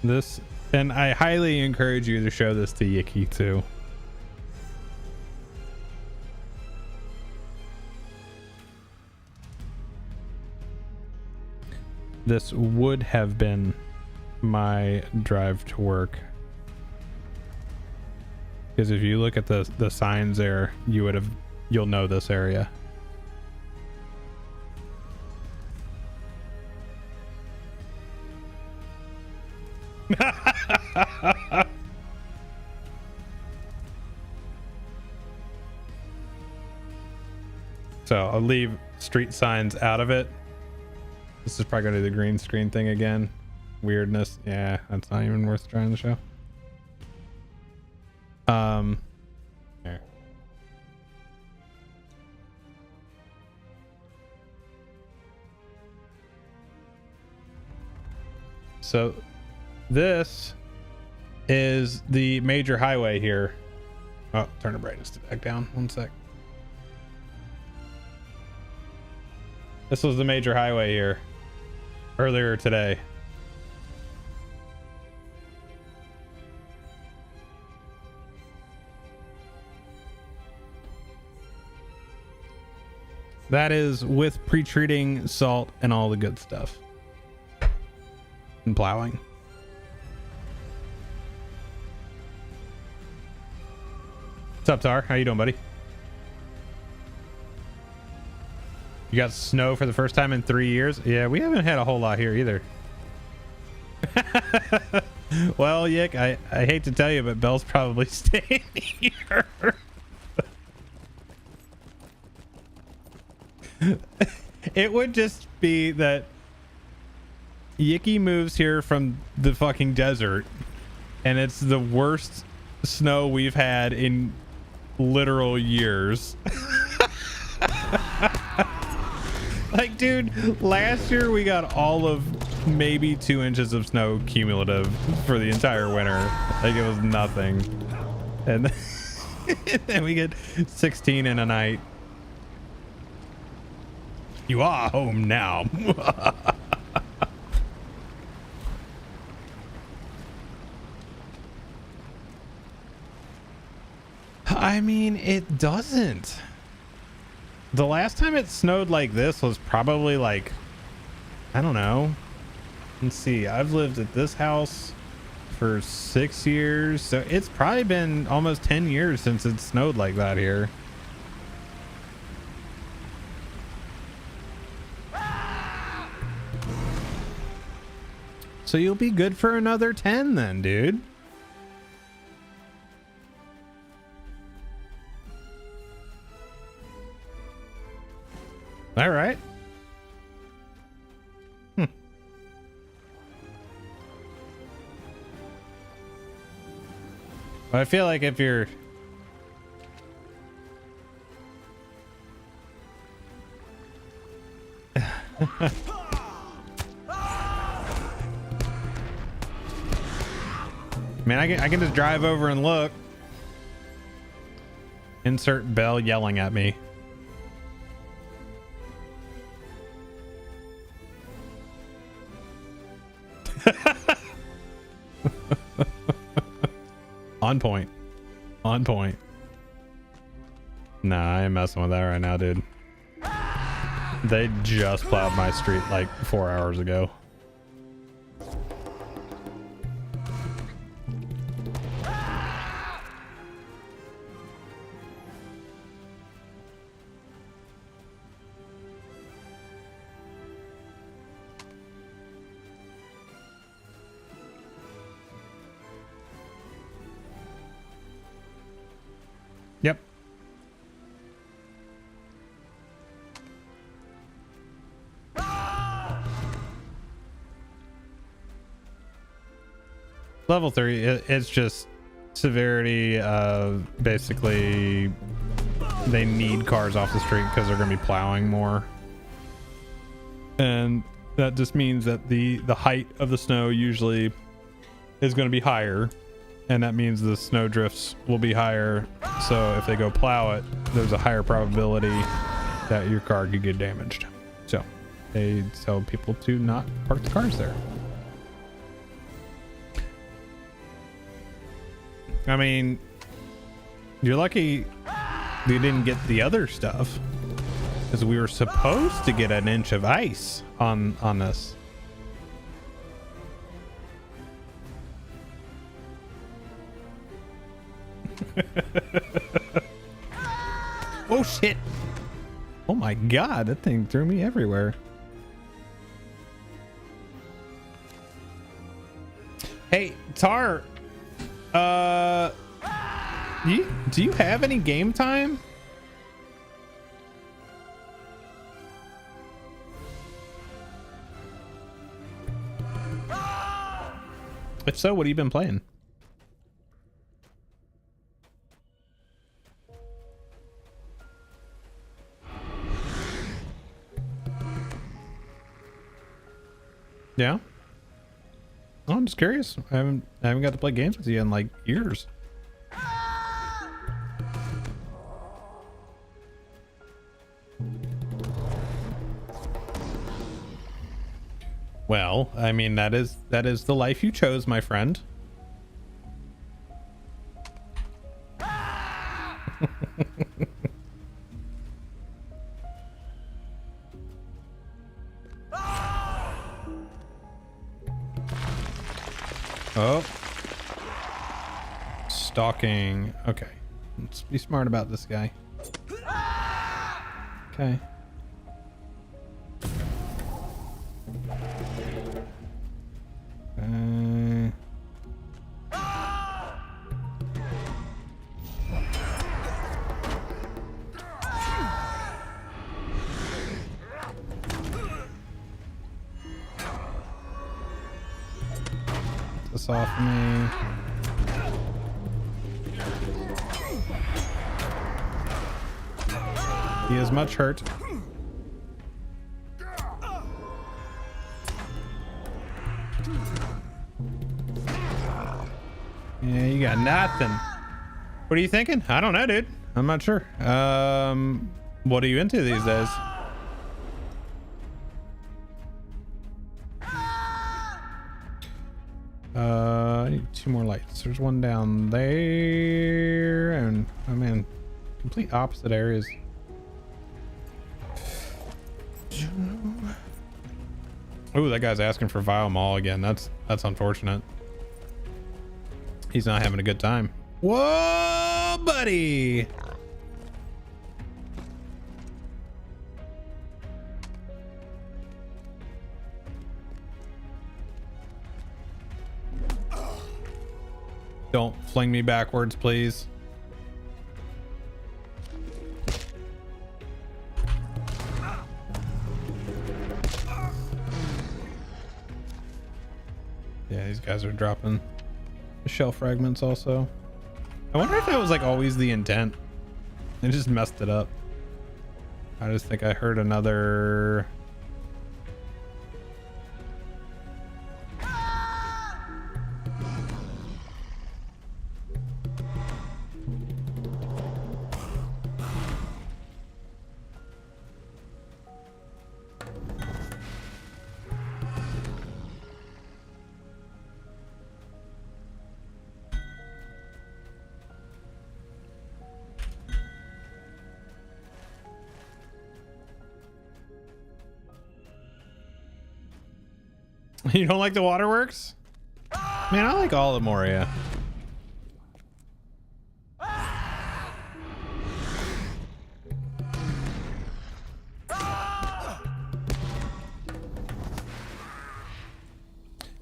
This, and I highly encourage you to show this to Yiki too. This would have been my drive to work, because if you look at the signs there, you'll know this area. So I'll leave street signs out of it. This is probably gonna do the green screen thing again. Weirdness. Yeah, that's not even worth trying to show. There. So this is the major highway here. Oh, turn the brightness back down. One sec. This was the major highway here earlier today. That is with pre-treating, salt, and all the good stuff. And plowing. What's up, Tar? How you doing, buddy? You got snow for the first time in 3 years? Yeah, we haven't had a whole lot here either. Well, Yick, I hate to tell you, but Belle's probably staying here. It would just be that Yicky moves here from the fucking desert, and it's the worst snow we've had in literal years. Like, dude, last year we got all of maybe 2 inches of snow cumulative for the entire winter. Like, it was nothing. And then we get 16 in a night. You are home now. I mean, it doesn't. The last time it snowed like this was probably like, I don't know. Let's see. I've lived at this house for 6 years. So it's probably been almost 10 years since it snowed like that here. So you'll be good for another 10 then, dude. All right. I feel like if you're man, I can just drive over and look. Insert Bell yelling at me. On point. On point. Nah, I ain't messing with that right now, dude. They just plowed my street like 4 hours ago. Yep. Level 3, it's just severity. Basically, they need cars off the street because they're going to be plowing more. And that just means that the height of the snow usually is going to be higher. And that means the snow drifts will be higher. So if they go plow it, there's a higher probability that your car could get damaged. So they tell people to not park the cars there. I mean, you're lucky they didn't get the other stuff, because we were supposed to get an inch of ice on this. Oh shit. Oh my god, that thing threw me everywhere. Hey, Tar, do you have any game time? If so, what have you been playing? Yeah. Oh, I'm just curious. I haven't got to play games with you in like years. Well, I mean, that is the life you chose, my friend. Oh. Stalking. Okay. Let's be smart about this guy. Okay. This off me. He is much hurt. Yeah, you got nothing. What are you thinking? I don't know, dude. I'm not sure. What are you into these days? I need 2 more lights. There's one down there, and oh man, complete opposite areas. Oh, that guy's asking for Vile Mall again. That's unfortunate. He's not having a good time. Whoa, buddy. Don't fling me backwards, please. Yeah, these guys are dropping the shell fragments also. I wonder if that was like always the intent. They just messed it up. I just think I heard another. You don't like the waterworks? Man, I like all of Moria. I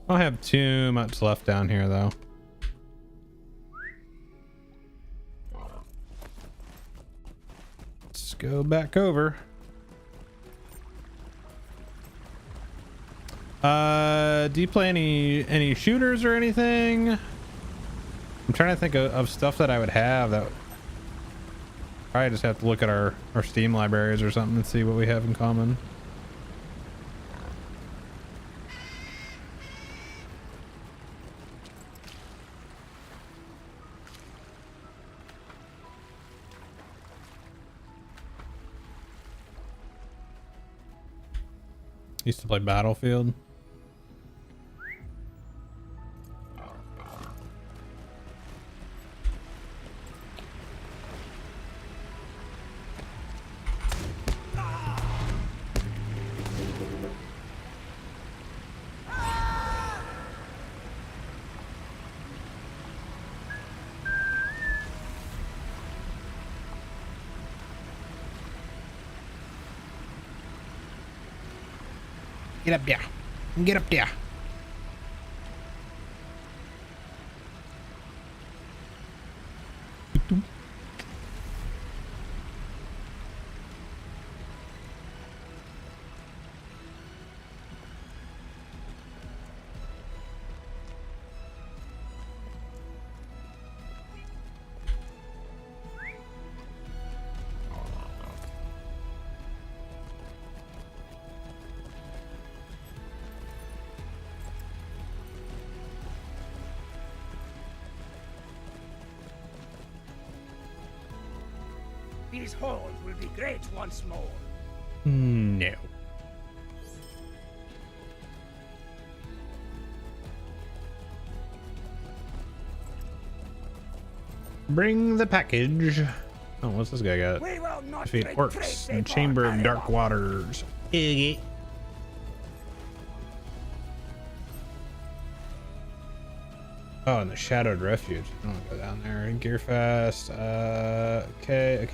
don't have too much left down here though. Let's go back over. Do you play any shooters or anything? I'm trying to think of stuff that I would have that I just have to look at our Steam libraries or something and see what we have in common. Used to play Battlefield. Get up there. Get up there. These halls will be great once more. No. Bring the package. Oh, what's this guy got? We will not Defeat retreat orcs in before Chamber of Dark anyone. Waters. Iggy. Oh, and the Shadowed Refuge. I don't want to go down there. Gear fast. Okay.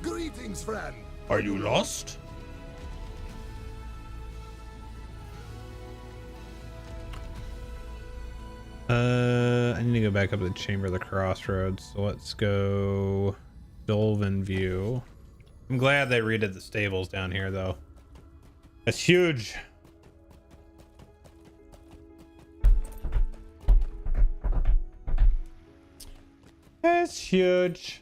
Greetings, friend. Are you lost? I need to go back up to the Chamber of the Crossroads. So let's go Dolven View. I'm glad they redid the stables down here, though. That's huge. That's huge.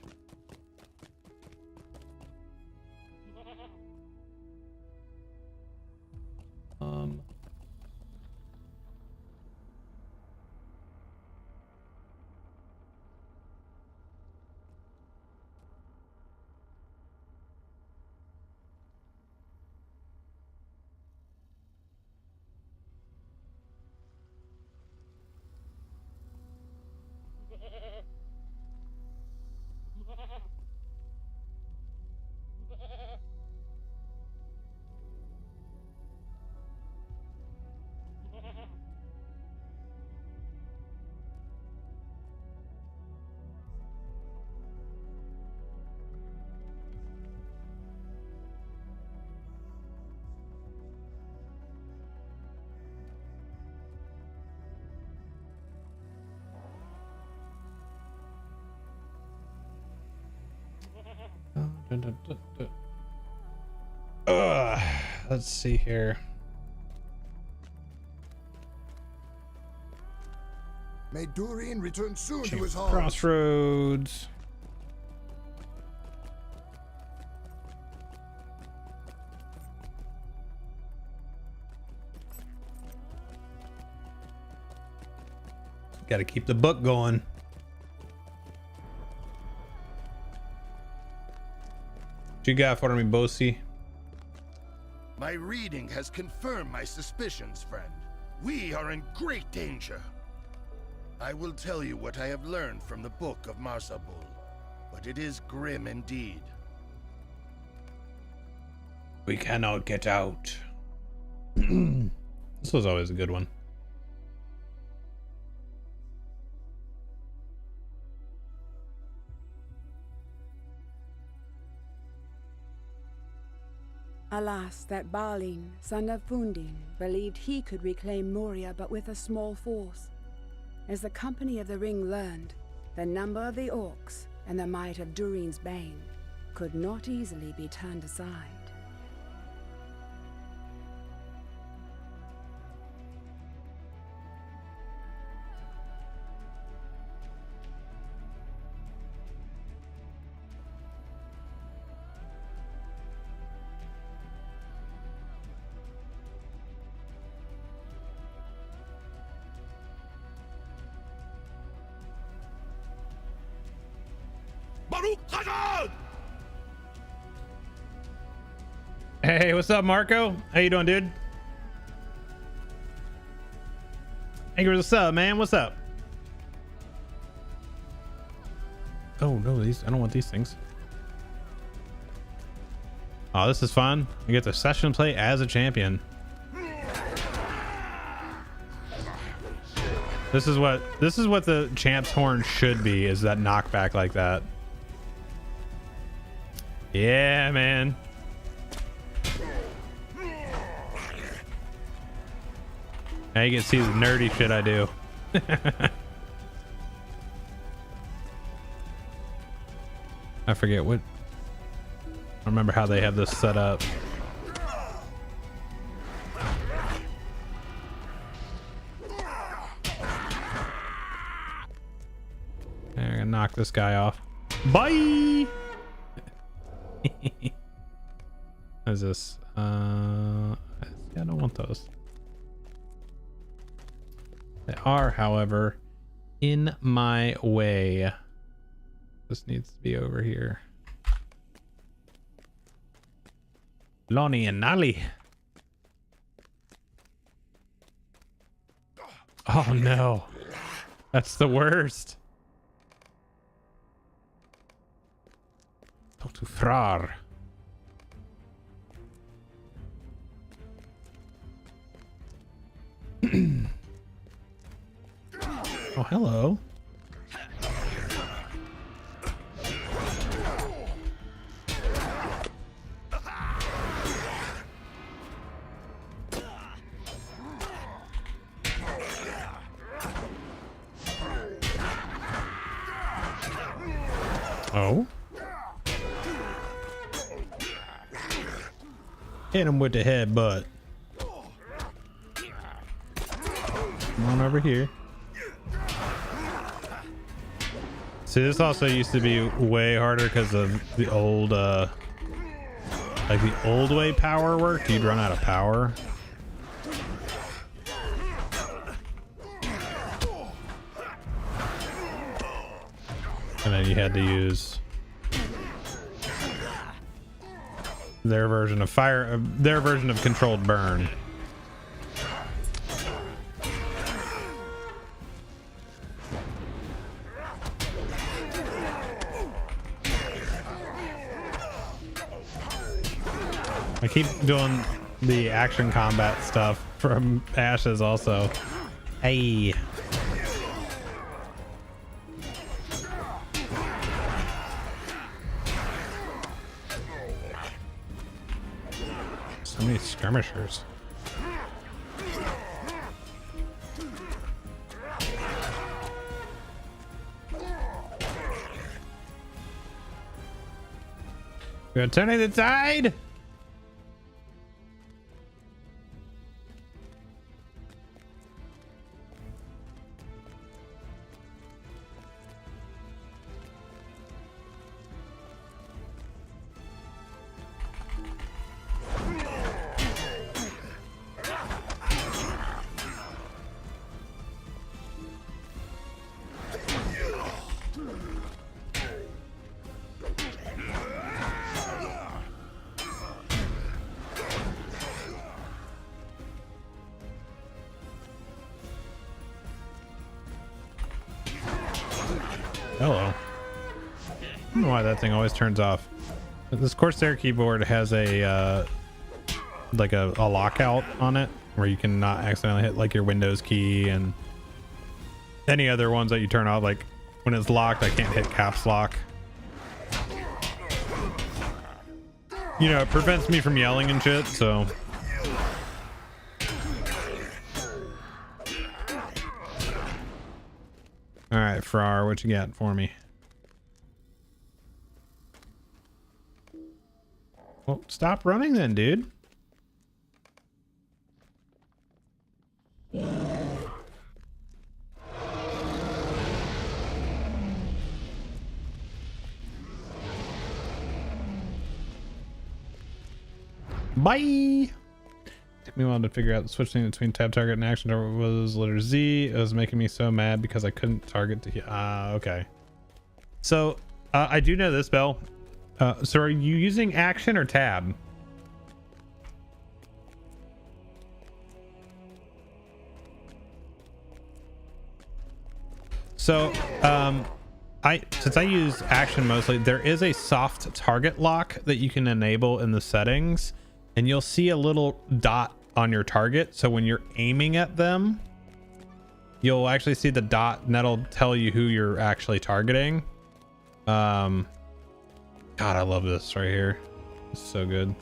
Let's see here. May Durin return soon to his home. Crossroads. Got to keep the book going. What you got for me, Bossy? My reading has confirmed my suspicions, friend. We are in great danger. I will tell you what I have learned from the Book of Marsabul, but it is grim indeed. We cannot get out. This was always a good one. Alas, that Balin, son of Fundin, believed he could reclaim Moria but with a small force. As the Company of the Ring learned, the number of the orcs and the might of Durin's bane could not easily be turned aside. Hey, what's up, Marco? How you doing, dude? Hey, what's up, man? What's up? Oh no, I don't want these things. Oh, this is fun. I get to session play as a champion. This is what the champ's horn should be, is that knockback like that. Yeah, man. Now you can see the nerdy shit I do. I forget what. I remember how they have this set up. I'm gonna knock this guy off. Bye. What is this? I don't want those. They are, however, in my way. This needs to be over here. Lonnie and Nolly. Oh no. That's the worst. Talk to Frar. Oh, hello. Oh. Hit him with the headbutt. Come on over here. See, this also used to be way harder because of the old, like the old way power worked. You'd run out of power. And then you had to use their version of fire, their version of controlled burn. I keep doing the action combat stuff from Ashes also. Hey. So many skirmishers. We're turning the tide. Hello. I don't know why that thing always turns off. This Corsair keyboard has a like a lockout on it where you can not accidentally hit like your Windows key and any other ones that you turn off. Like when it's locked, I can't hit caps lock. You know, it prevents me from yelling and shit, so. All right, Frar, what you got for me? Well, stop running then, dude. Bye. Took me a while to figure out the switch thing between tab target and action target was letter Z. It was making me so mad because I couldn't target to okay. So I do know this, Bell. So are you using action or tab? So since I use action mostly, there is a soft target lock that you can enable in the settings, and you'll see a little dot on your target. So when you're aiming at them, you'll actually see the dot, and that'll tell you who you're actually targeting. God, I love this right here. It's so good.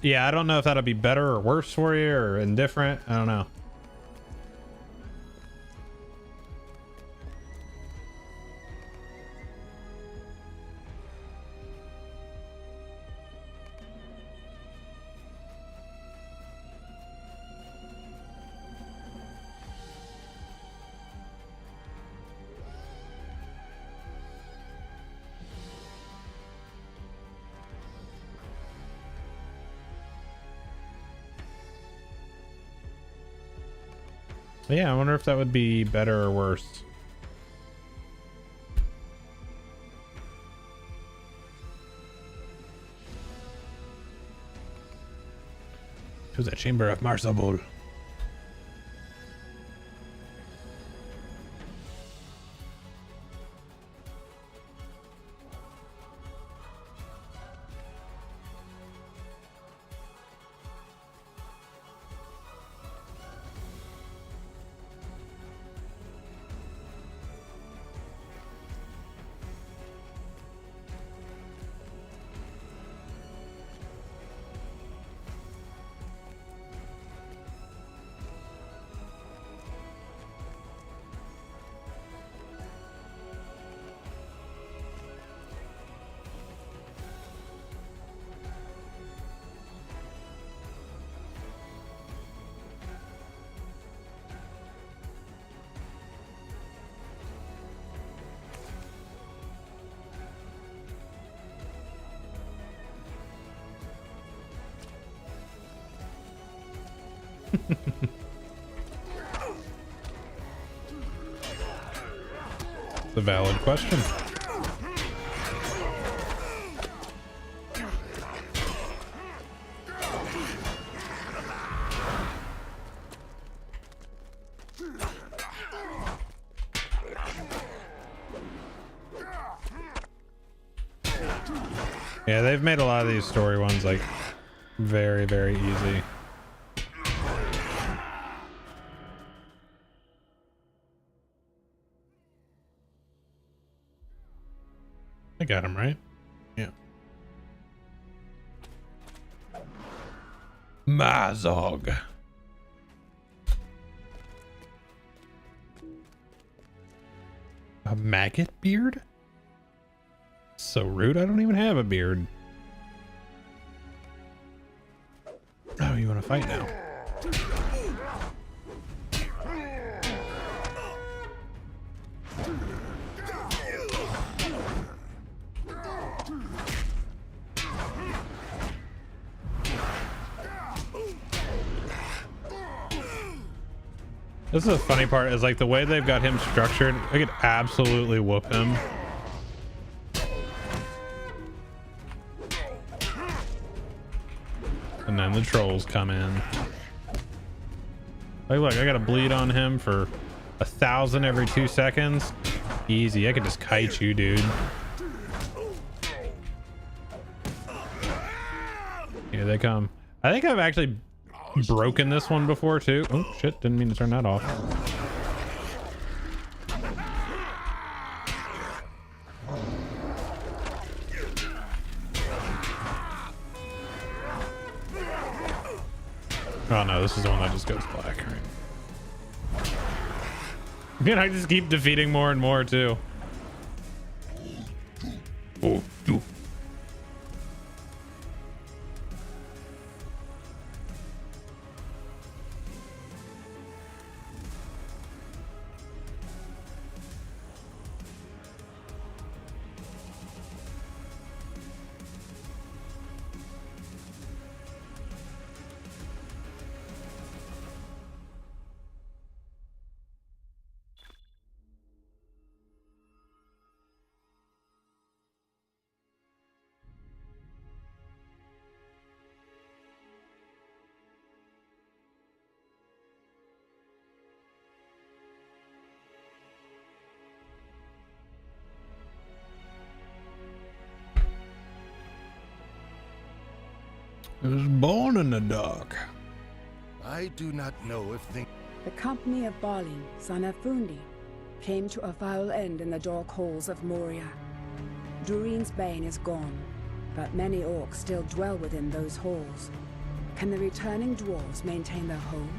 Yeah, I don't know if that'll be better or worse for you or indifferent. I don't know. Yeah, I wonder if that would be better or worse. To the chamber of Marsabul. It's a valid question. Yeah, they've made a lot of these story ones like very, very easy. I got him right. Yeah. Mazog. A maggot beard? So rude. I don't even have a beard. Oh, you want to fight now? This is the funny part, is like the way they've got him structured, I could absolutely whoop him. And then the trolls come in. Like, look, I got to bleed on him for 1,000 every 2 seconds. Easy, I could just kite you, dude. Here they come. I think I've actually broken this one before too. Oh shit, didn't mean to turn that off. Oh no, this is the one that just goes black, right? Man, I just keep defeating more and more too. Oh, ooh. It was born in the dark. I do not know if things... The company of Balin, son of Fundi, came to a foul end in the dark halls of Moria. Durin's bane is gone, but many orcs still dwell within those halls. Can the returning dwarves maintain their hold?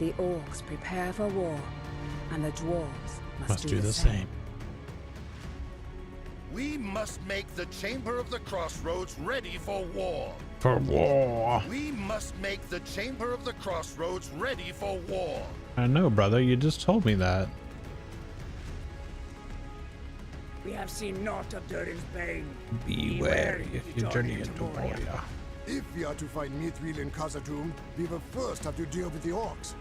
The orcs prepare for war, and the dwarves must do the same. We must make the Chamber of the Crossroads ready for war. For war. We must make the Chamber of the Crossroads ready for war. I know, brother. You just told me that. We have seen naught of Durin's bane. Be wary if you journey into Moria. If we are to find Mithril in Khazad-dûm, we will first have to deal with the orcs.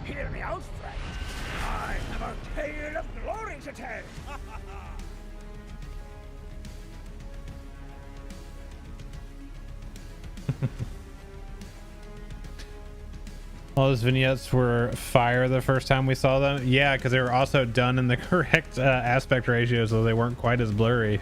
Hear me out, friend. I have a tale of glory to tell. All those vignettes were fire the first time we saw them. Yeah, because they were also done in the correct aspect ratio, so they weren't quite as blurry.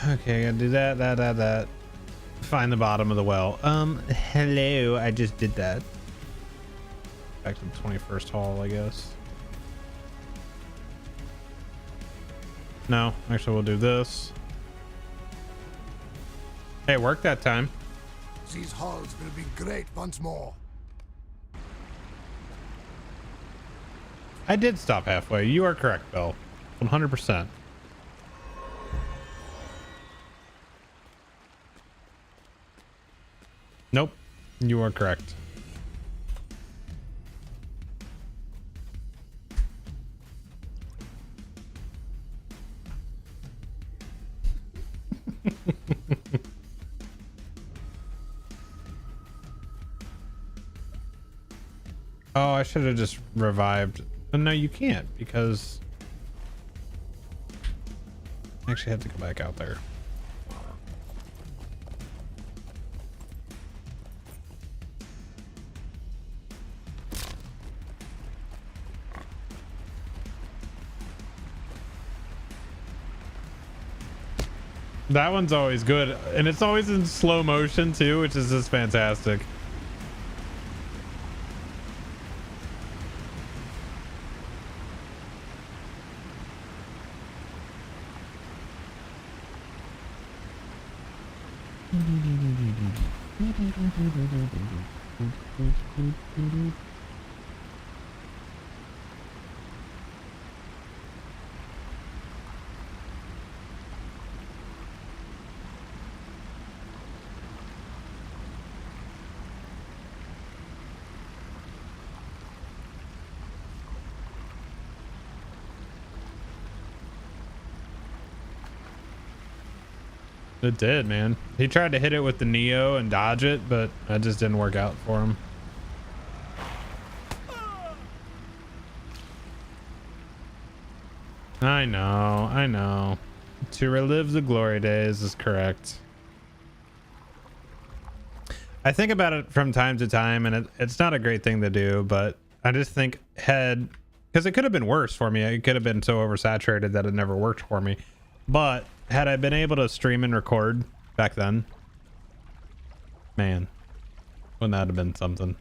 Okay, I gotta do that. Find the bottom of the well. Hello, I just did that. Back to the 21st hall, I guess. No, actually we'll do this. Hey, it worked that time. These halls will be great once more. I did stop halfway. You are correct, Bill. 100%. Nope, you are correct. Oh, I should have just revived. Oh, no, you can't, because I actually had to go back out there. That one's always good, and it's always in slow motion too, which is just fantastic. It did, man. He tried to hit it with the Neo and dodge it, but that just didn't work out for him. I know, I know. To relive the glory days is correct. I think about it from time to time, and it's not a great thing to do, but I just think because it could have been worse for me. It could have been so oversaturated that it never worked for me. But had I been able to stream and record back then, man, wouldn't that have been something?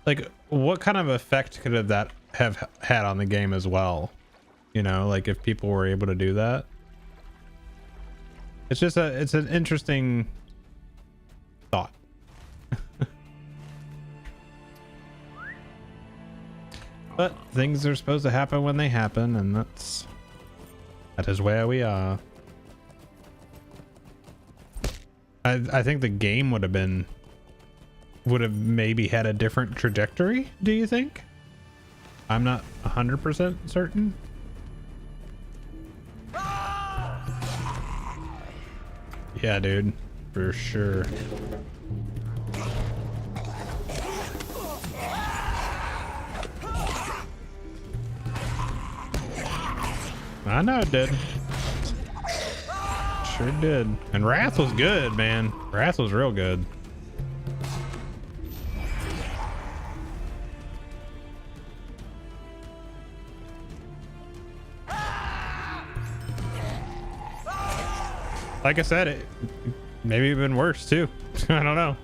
Like, what kind of effect could that have had on the game as well? You know, like if people were able to do that. It's just it's an interesting thought. But things are supposed to happen when they happen, and that is where we are. I think the game would have maybe had a different trajectory, do you think? I'm not 100% certain. Yeah, dude, for sure. I know it did. Sure did. And Wrath was good, man. Wrath was real good. Like I said, it maybe even worse too. I don't know.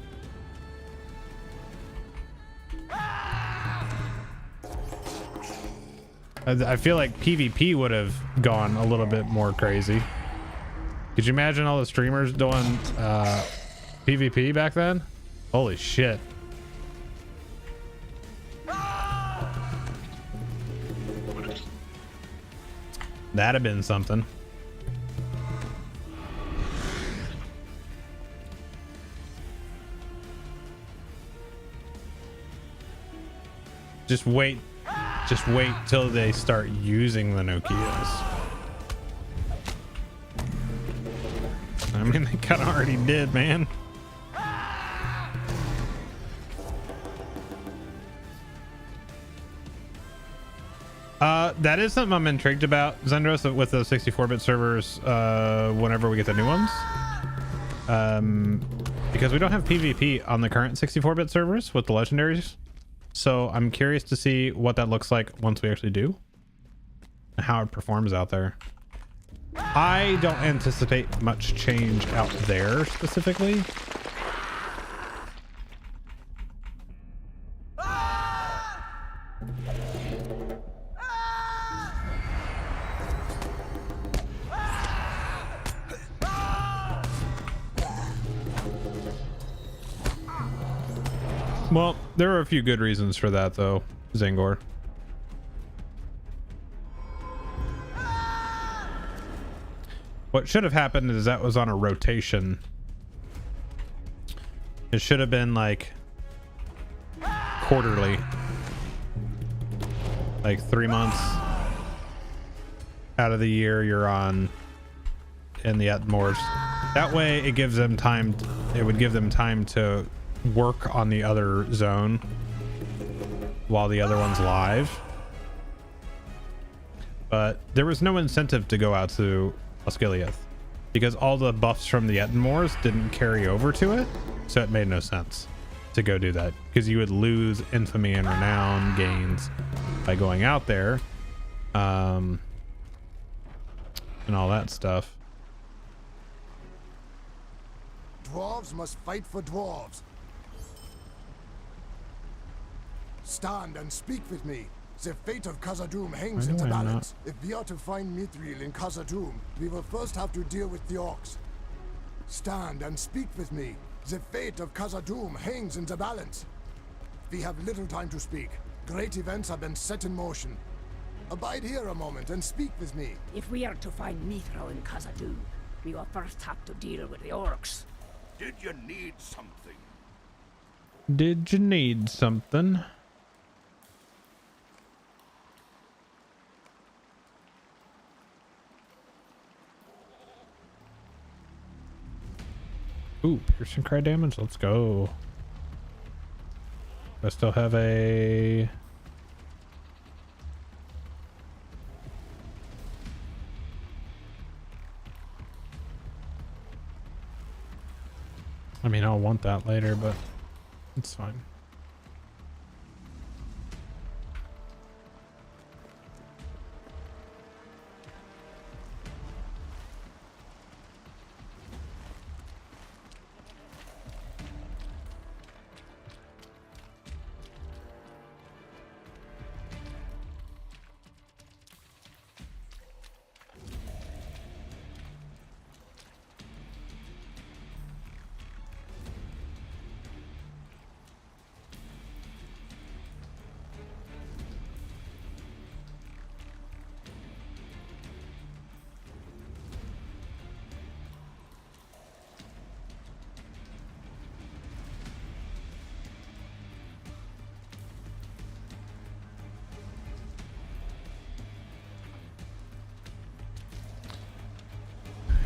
I feel like PvP would have gone a little bit more crazy. Could you imagine all the streamers doing PvP back then? Holy shit. That'd have been something. Just wait till they start using the Nokias. I mean, they kind of already did, man. That is something I'm intrigued about, Zendros, with the 64-bit servers whenever we get the new ones. Because we don't have PvP on the current 64-bit servers with the legendaries. So I'm curious to see what that looks like once we actually do, and how it performs out there. I don't anticipate much change out there specifically. Well, there are a few good reasons for that, though, Zangor. What should have happened is that was on a rotation. It should have been like quarterly, like 3 months out of the year you're on in the Atmores. That way it gives them time. It would give them time to work on the other zone while the other one's live. But there was no incentive to go out to Osgiliath because all the buffs from the Ettenmoors didn't carry over to it, so it made no sense to go do that, because you would lose infamy and renown gains by going out there. and all that stuff. Dwarves must fight for dwarves. Stand and speak with me. The fate of Khazad-dûm hangs Why in do the I not- balance. If we are to find Mithril in Khazad-dûm, we will first have to deal with the orcs. Stand and speak with me. The fate of Khazad-dûm hangs in the balance. We have little time to speak. Great events have been set in motion. Abide here a moment and speak with me. If we are to find Mithril in Khazad-dûm, we will first have to deal with the orcs. Did you need something? Did you need something? Ooh, piercing cry damage. Let's go. I still have a... I mean, I'll want that later, but it's fine.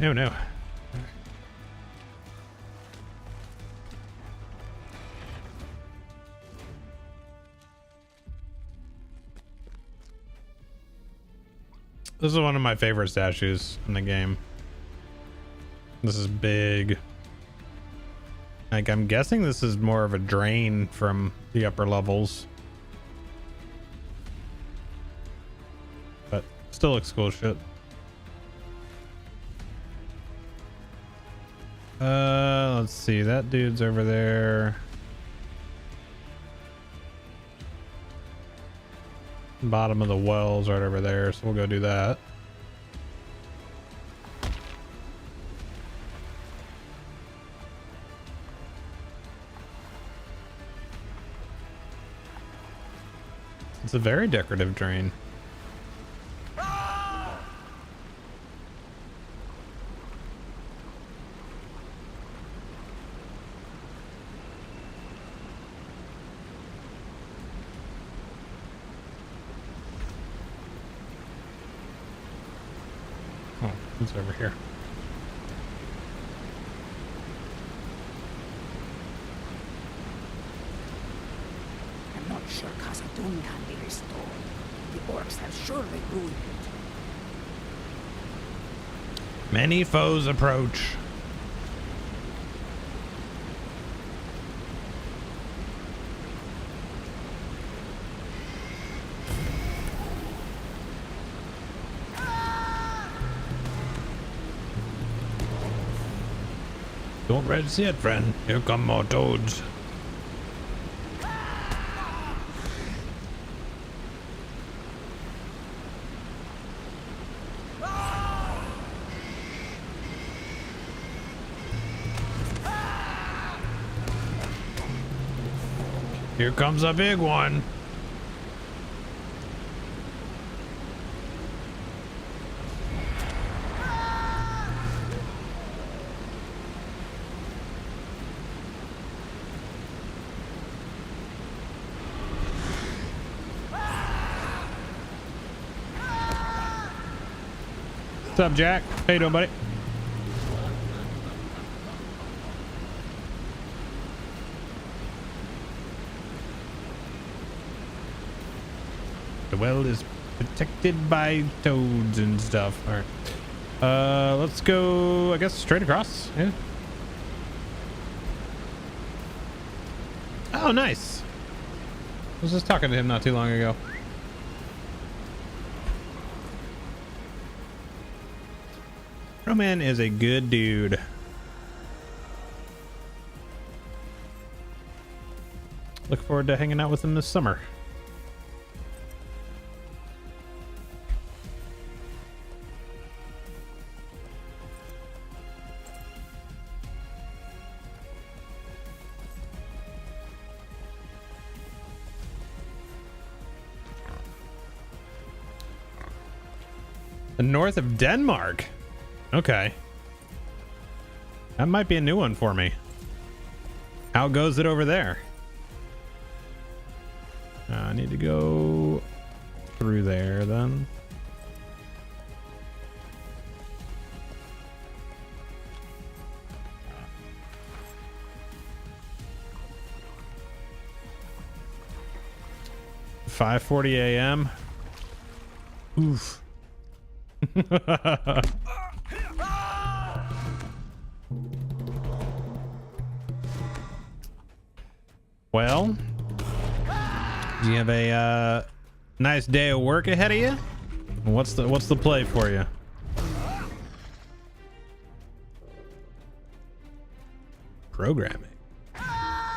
Oh no. This is one of my favorite statues in the game. This is big. Like, I'm guessing this is more of a drain from the upper levels. But still looks cool as shit. Let's see. That dude's over there. Bottom of the well's right over there, so we'll go do that. It's a very decorative drain. Oh, it's over here. I'm not sure Khazad-dûm can be restored. The orcs have surely ruined it. Many foes approach. Don't rest yet, friend. Here come more toads. Here comes a big one. What's up, Jack? How you doing, buddy? The well is protected by toads and stuff. All right. Let's go, I guess, straight across. Yeah. Oh, nice. I was just talking to him not too long ago. Roman is a good dude. Look forward to hanging out with him this summer. The north of Denmark. Okay. That might be a new one for me. How goes it over there? I need to go through there then. $5:40 a.m. Oof. Well, do you have a nice day of work ahead of you? What's the play for you? Programming.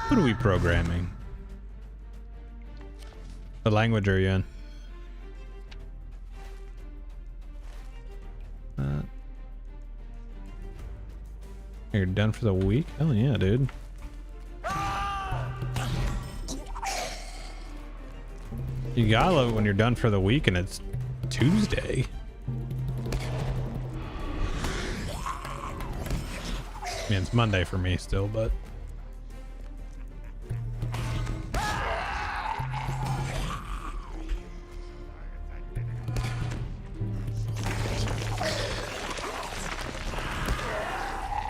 What are we programming? What language are you in? You're done for the week? Hell yeah, dude. You gotta love it when you're done for the week and it's Tuesday. I mean, it's Monday for me still, but...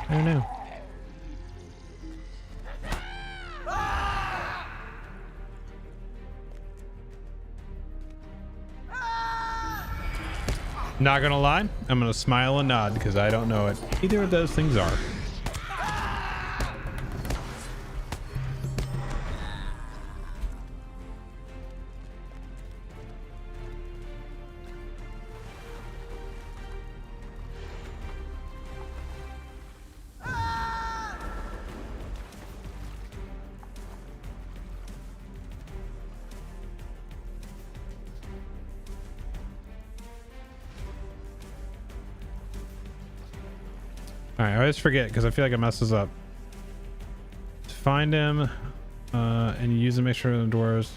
I don't know. Not gonna lie, I'm gonna smile and nod because I don't know what either of those things are. Alright, I always forget because I feel like it messes up. Find him and use a mixture of the doors.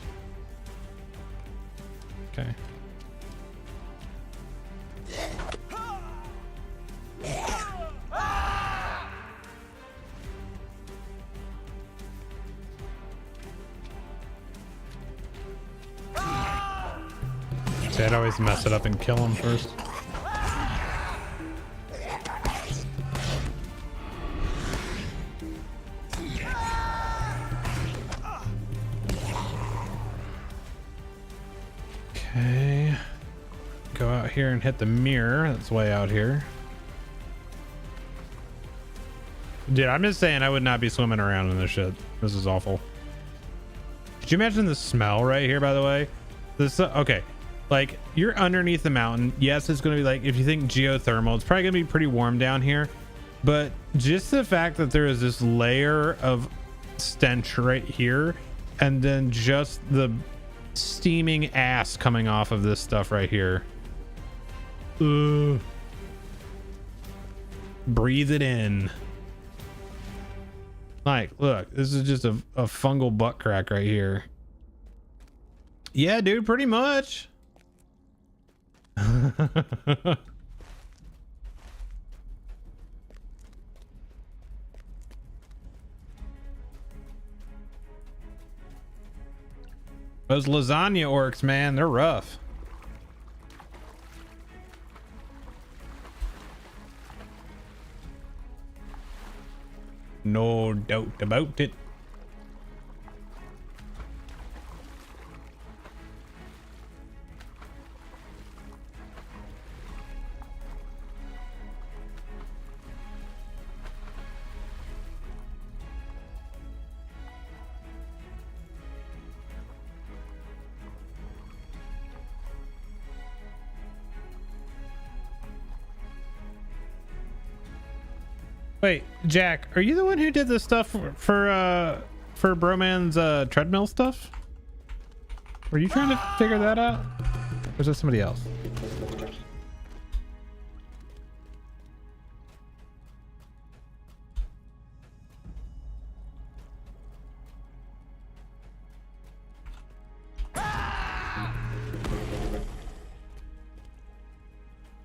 Okay. See, I'd always mess it up and kill him first. Okay. Go out here and hit the mirror. That's way out here. Dude, I'm just saying I would not be swimming around in this shit. This is awful. Could you imagine the smell right here, by the way? This, okay. Like, you're underneath the mountain. Yes, it's going to be like, if you think geothermal, it's probably going to be pretty warm down here. But just the fact that there is this layer of stench right here, and then just the steaming ass coming off of this stuff right here. Ugh. Breathe it in. Like, look, this is just a fungal butt crack right here. Yeah, dude, pretty much. Those lasagna orcs, man, they're rough. No doubt about it. Wait, Jack, are you the one who did the stuff for Broman's treadmill stuff? Were you trying to figure that out? Or is that somebody else?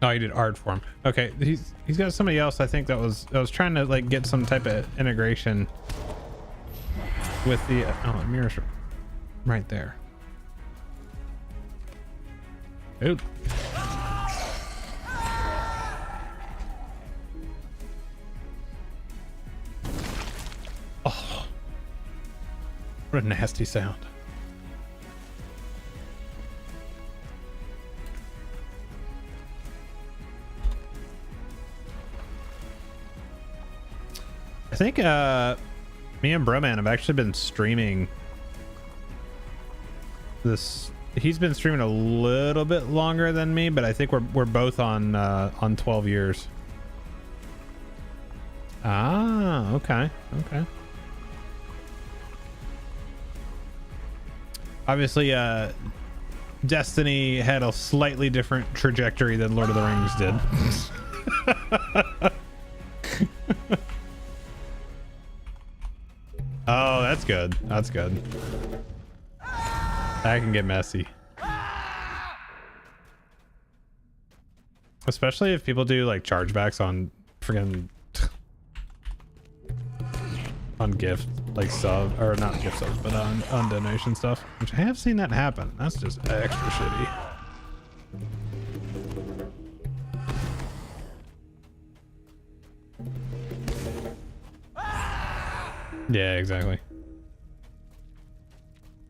Oh, you did art for him. Okay, he's got somebody else. I think that was trying to like get some type of integration with the oh, mirrors right there. Dude. Oh, what a nasty sound. I think me and Broman have actually been streaming this. He's been streaming a little bit longer than me, but I think we're both on 12 years. Ah, okay. Obviously, Destiny had a slightly different trajectory than Lord of the Rings did. Oh, that's good. That's good. That can get messy. Especially if people do like chargebacks on friggin' on gift, like sub, or not gift subs, but on donation stuff, which I have seen that happen. That's just extra shitty. Yeah, exactly.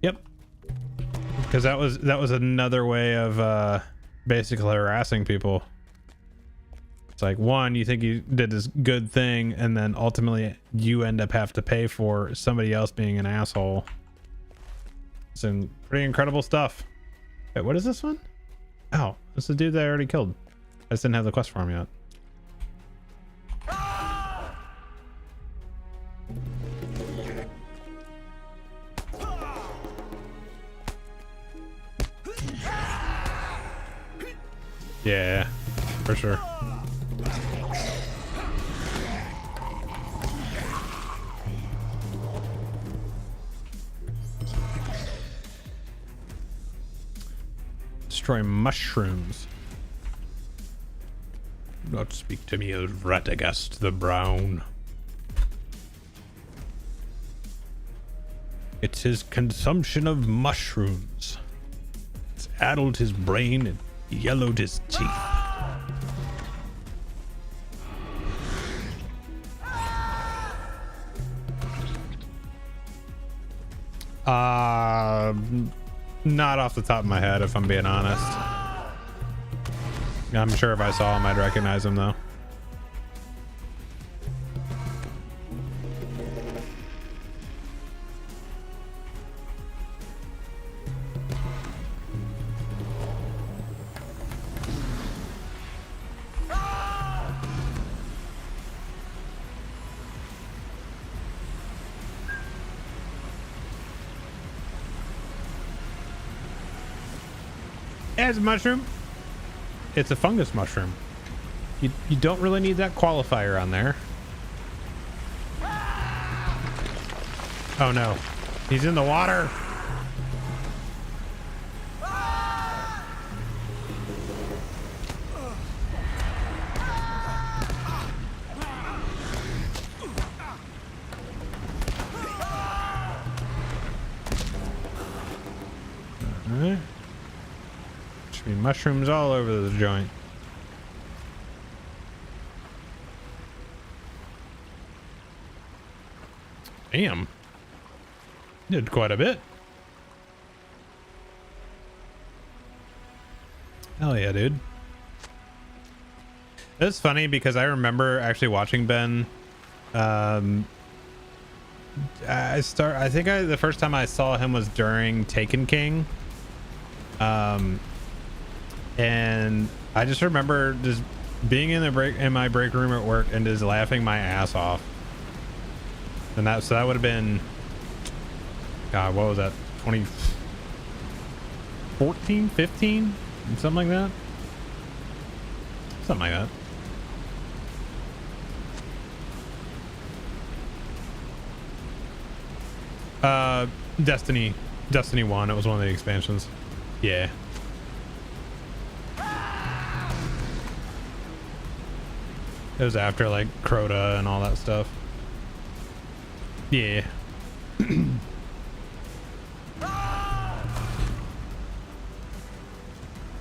Yep. Because that was another way of basically harassing people. It's like, one, you think you did this good thing, and then ultimately you end up have to pay for somebody else being an asshole. Some pretty incredible stuff. Wait, what is this one? Oh, this is the dude that I already killed. I just didn't have the quest for him yet. Yeah, for sure. Destroy mushrooms. Do not speak to me of Radagast the Brown. It's his consumption of mushrooms. It's addled his brain and yellowed his teeth. Not off the top of my head, if I'm being honest. I'm sure if I saw him, I'd recognize him though. As a mushroom, it's a fungus mushroom. You don't really need that qualifier on there. Oh no, he's in the water. All right. Should be mushrooms all over the joint. Damn. Did quite a bit. Hell yeah, dude. It's funny because I remember actually watching Ben. I think the first time I saw him was during Taken King. And I just remember just being in my break room at work and just laughing my ass off. And that would have been, God, what was that? 2014, 15, something like that. Something like that. Destiny 1. It was one of the expansions. Yeah. It was after like Crota and all that stuff. Yeah.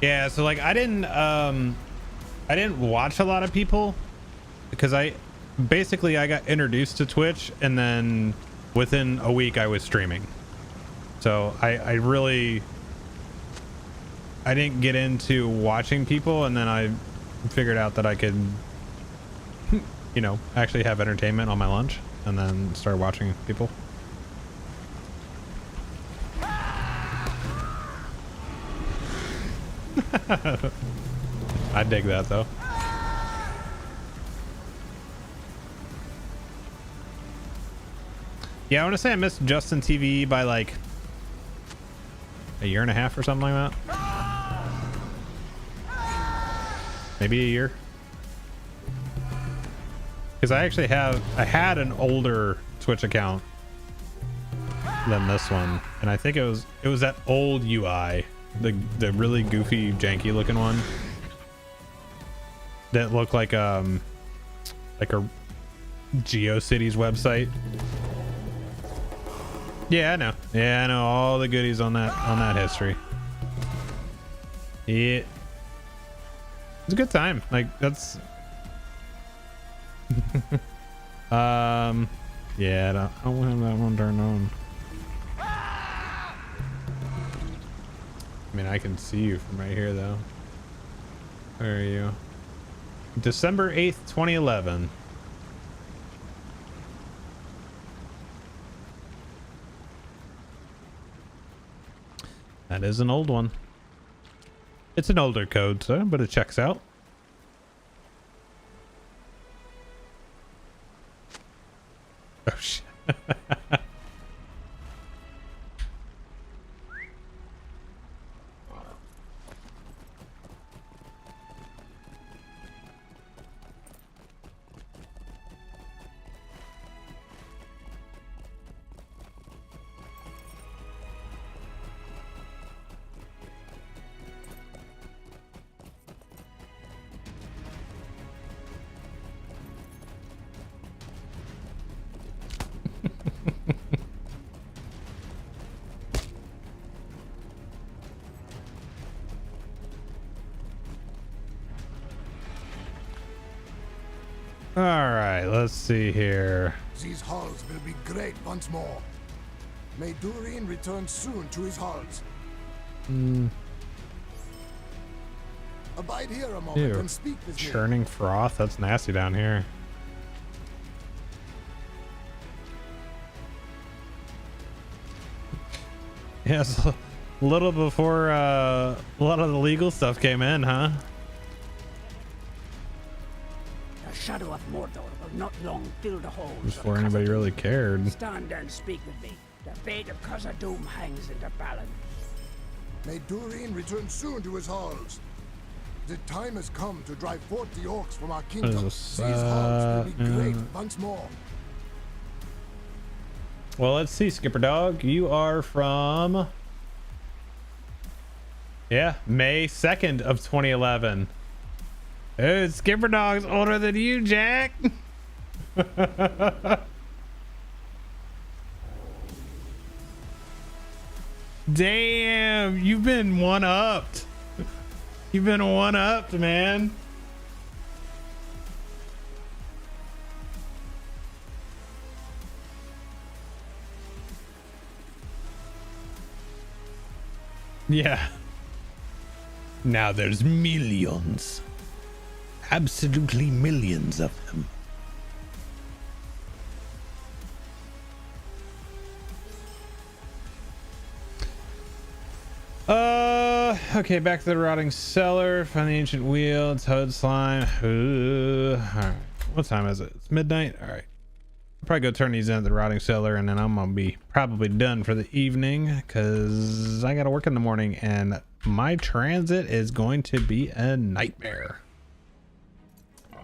Yeah, so like I didn't watch a lot of people because I got introduced to Twitch and then within a week I was streaming. So I didn't get into watching people, and then I figured out that I could you know, actually have entertainment on my lunch, and then start watching people. I dig that though. Yeah, I want to say I missed Justin TV by like a year and a half or something like that. Maybe a year. Because I had an older Twitch account than this one, and I think it was that old UI, the really goofy, janky looking one that looked like a GeoCities website. Yeah, I know. Yeah, I know all the goodies on that history. Yeah, it's a good time. Like that's. Yeah, I don't have that one turned on. I mean, I can see you from right here though. Where are you? December 8th, 2011. That is an old one. It's an older code, so but it checks out. Oh shit. All right, let's see here. These halls will be great once more. May Durin return soon to his halls. Abide here a moment Ew. and speak with me. Churning froth? That's nasty down here. Yes, a little before a lot of the legal stuff came in, huh? The shadow of Mordor will not long fill the halls. Before of anybody Khazad-dûm. really cared. Stand and speak with me. The fate of Khazad-dûm hangs in the balance. May Durin return soon to his halls. The time has come to drive forth the orcs from our kingdom. These halls will be great once more. Well, let's see, Skipper Dog. You are from... Yeah, May 2nd of 2011. Hey, Skipper Dog's older than you, Jack. Damn, you've been one-upped. You've been one-upped, man. Yeah. Now there's millions. Absolutely millions of them. Okay, back to the rotting cellar. Find the ancient wheel. Toad slime. All right. What time is it? It's midnight. All right. I'll probably go turn these in at the rotting cellar, and then I'm gonna be probably done for the evening because I gotta work in the morning, and my transit is going to be a nightmare.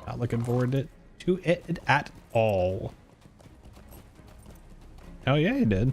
Not looking forward to it at all. Oh yeah, you did.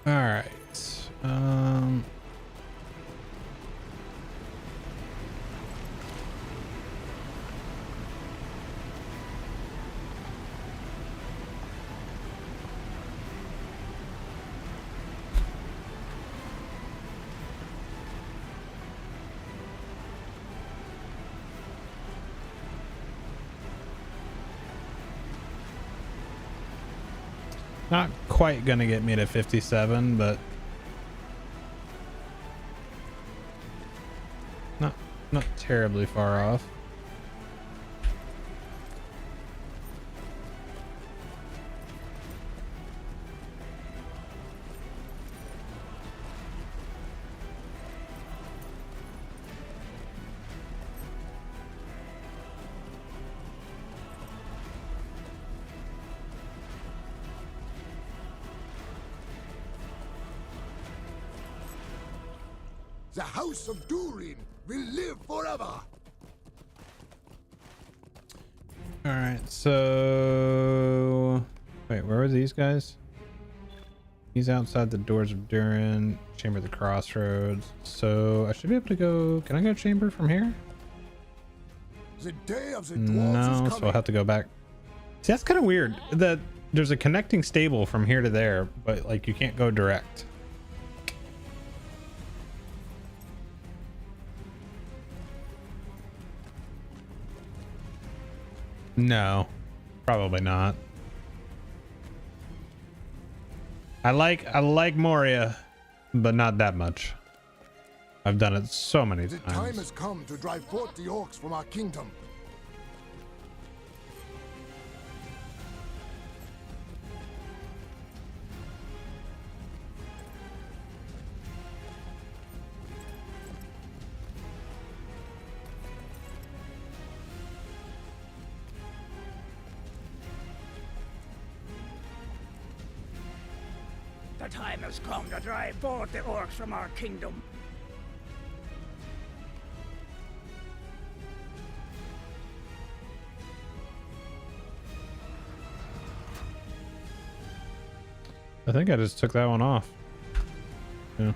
All right. Not quite gonna get me to 57, but not terribly far off. The House of Durin will live forever. All right, so wait, where were these guys? He's outside the doors of Durin, Chamber of the Crossroads. So I should be able to go. Can I go chamber from here? The day of the dwarves is No, coming. so I'll have to go back. See, that's kind of weird that there's a connecting stable from here to there, but like you can't go direct. No, probably not. I like Moria, but not that much. I've done it so many The time times. has come to drive forth the orcs from our kingdom. The time has come to drive forth the orcs from our kingdom. I think I just took that one off. Yeah.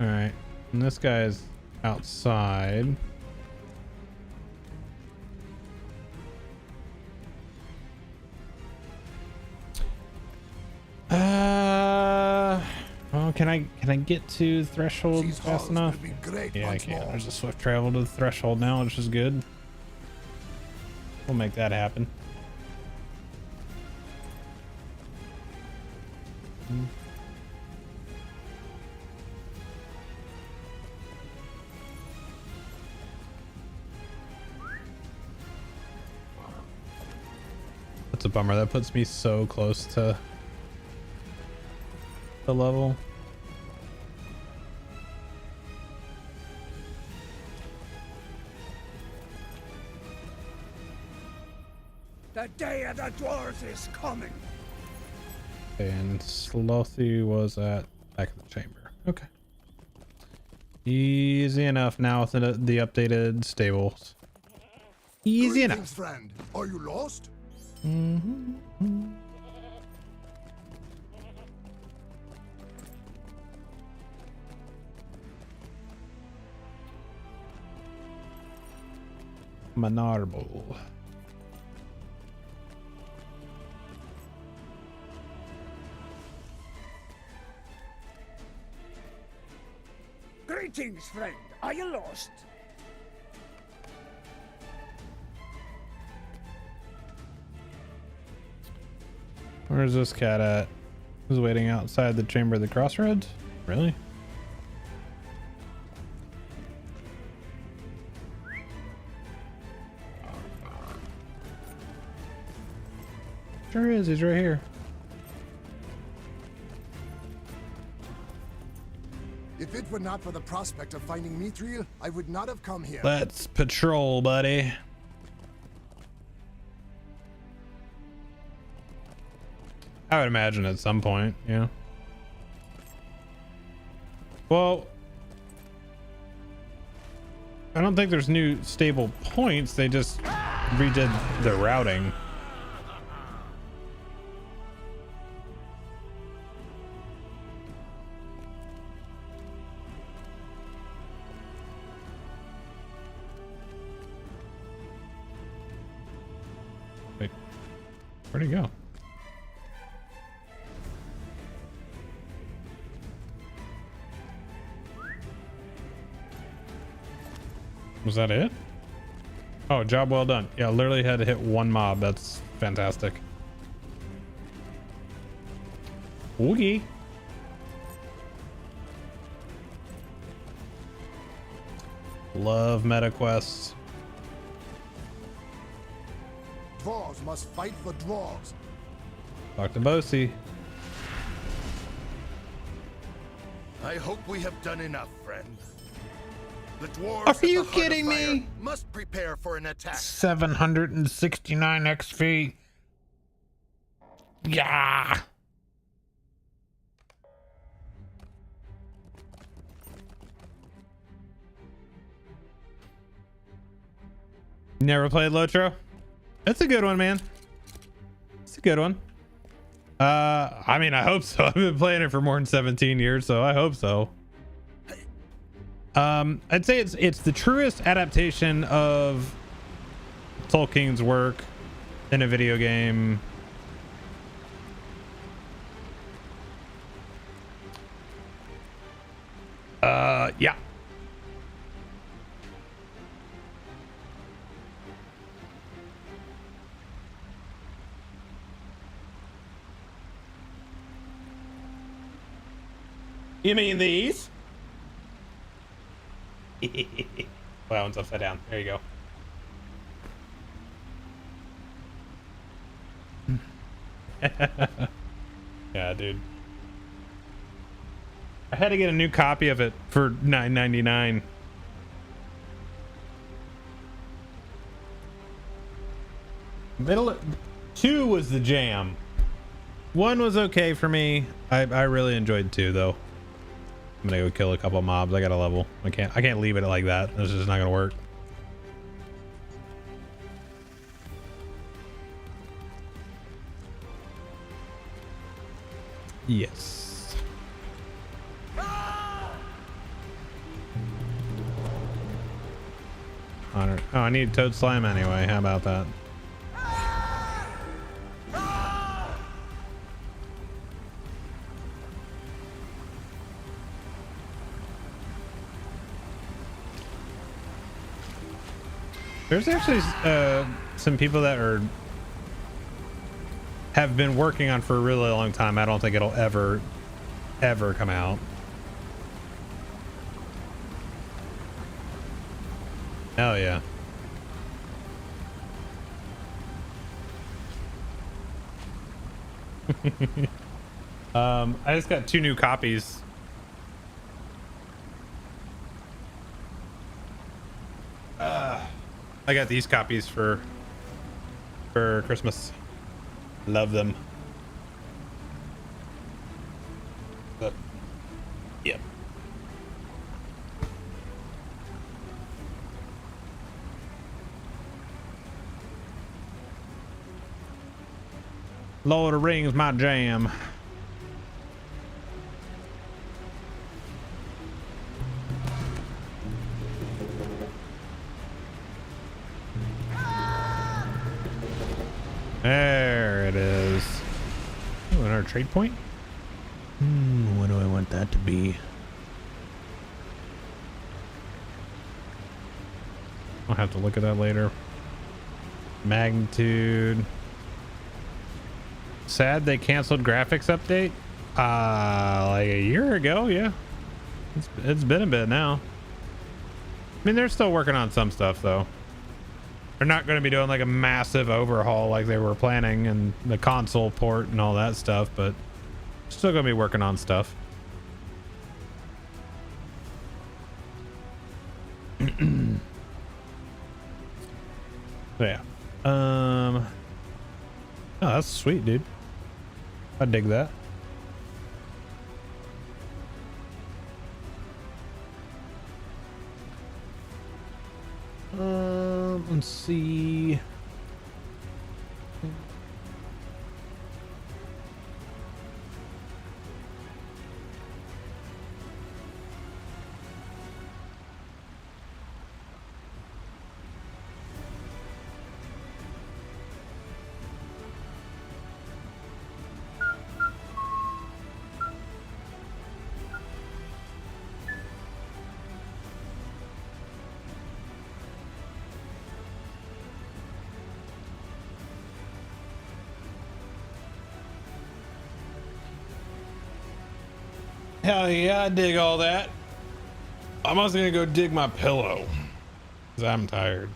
All right, and this guy's outside. Well, can I get to threshold These fast halls enough? will be great Yeah, I once can. more. There's a swift travel to the threshold now, which is good. We'll make that happen. That's a bummer. That puts me so close to the level. The day of the dwarves is coming. And Slothy was at back of the chamber. Okay. Easy enough now with the updated stables. Easy enough. Greetings, friend. Are you lost? Manarble. Greetings, friend. Are you lost? Where's this cat at? Who's waiting outside the chamber of the crossroads? Really? Sure is. He's right here. If it were not for the prospect of finding Mithril, I would not have come here. Let's patrol, buddy. I would imagine at some point, yeah. Well, I don't think there's new stable points. They just redid the routing. Wait, where'd he go? Was that it? Oh, job well done. Yeah, literally had to hit one mob. That's fantastic. Oogie. Love meta quests. Dwarves must fight for dwarves. Talk to Bosie. I hope we have done enough, friend. The dwarves Are at the you Heart of kidding Fire me? must prepare for an attack. 769 XP. Yeah. Never played Lotro? That's a good one, man. It's a good one. I mean, I hope so. I've been playing it for more than 17 years, so I hope so. I'd say it's the truest adaptation of Tolkien's work in a video game. Yeah. You mean these? Well, that one's upside down. There you go. Yeah, dude. I had to get a new copy of it for $9.99. Middle 2 was the jam. 1 was okay for me. I really enjoyed 2 though. I'm gonna go kill a couple mobs. I got a level. I can't leave it like that. This is just not gonna work. Yes. Honor. Oh, I need Toad Slime anyway. How about that? There's actually some people that have been working on for a really long time. I don't think it'll ever come out. Hell yeah. I just got 2 new copies. I got these copies for for Christmas. Love them. But yep. Lord of the Rings, my jam. There it is. Oh, another trade point? What do I want that to be? I'll have to look at that later. Magnitude. Sad they canceled graphics update. Like a year ago, yeah. It's been a bit now. I mean, they're still working on some stuff though. They're not going to be doing like a massive overhaul like they were planning and the console port and all that stuff, but still going to be working on stuff. So yeah. Oh, that's sweet, dude. I dig that. Let's see. Hell yeah, I dig all that. I'm also gonna go dig my pillow because I'm tired.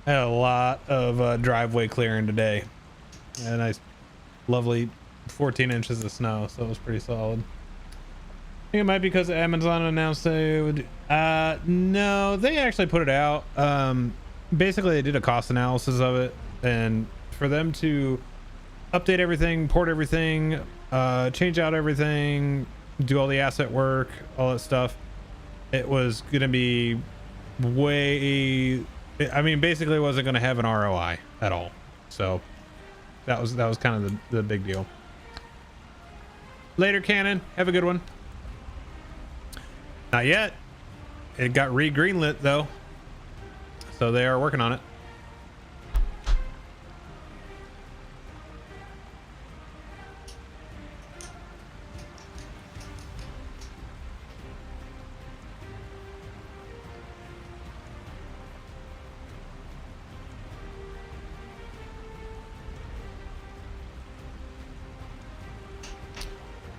I had a lot of driveway clearing today. And a nice, lovely 14 inches of snow, so it was pretty solid. I think it might be because Amazon announced they would. No, they actually put it out. Basically, they did a cost analysis of it, and for them to update everything, port everything, change out everything, do all the asset work, all that stuff, it was gonna be way, I mean, basically it wasn't gonna have an ROI at all. So that was kind of the big deal. Later, Cannon, have a good one. Not yet. It got re-greenlit though, so they are working on it.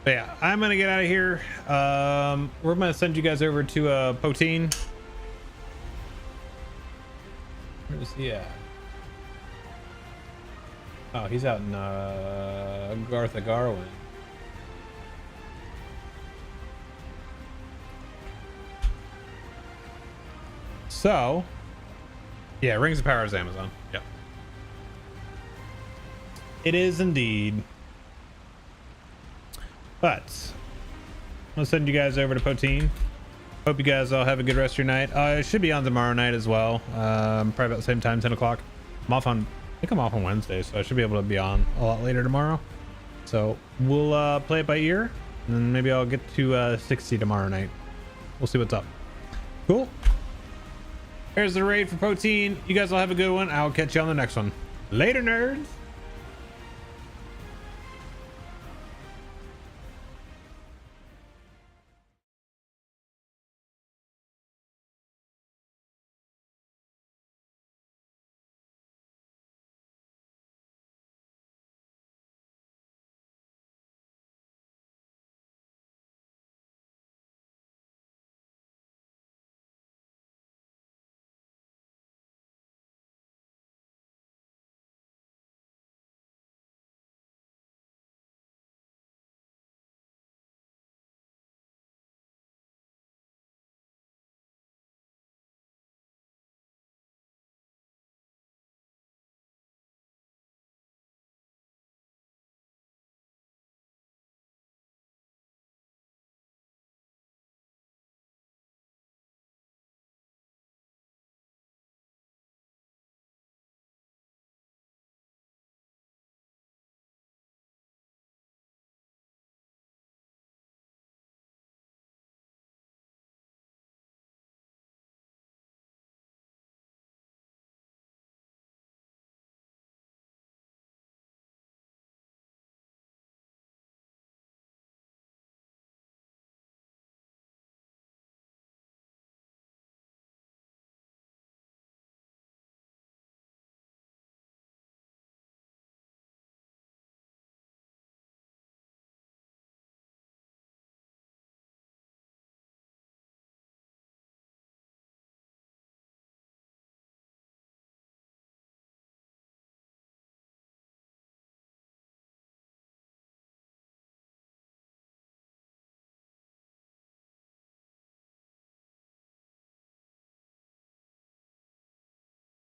But yeah, I'm gonna get out of here. We're gonna send you guys over to Poteen. Where is he at? Oh, he's out in Gartha Garwin. So yeah, Rings of Power is Amazon. Yeah, it is indeed. But I'll send you guys over to Poteen. Hope you guys all have a good rest of your night. It should be on tomorrow night as well. Probably about the same time, 10 o'clock. I'm off on, I think I'm off on Wednesday, so I should be able to be on a lot later tomorrow. So we'll play it by ear, and then maybe I'll get to 60 tomorrow night. We'll see what's up. Cool. There's the raid for Poteen. You guys all have a good one. I'll catch you on the next one. Later, nerds.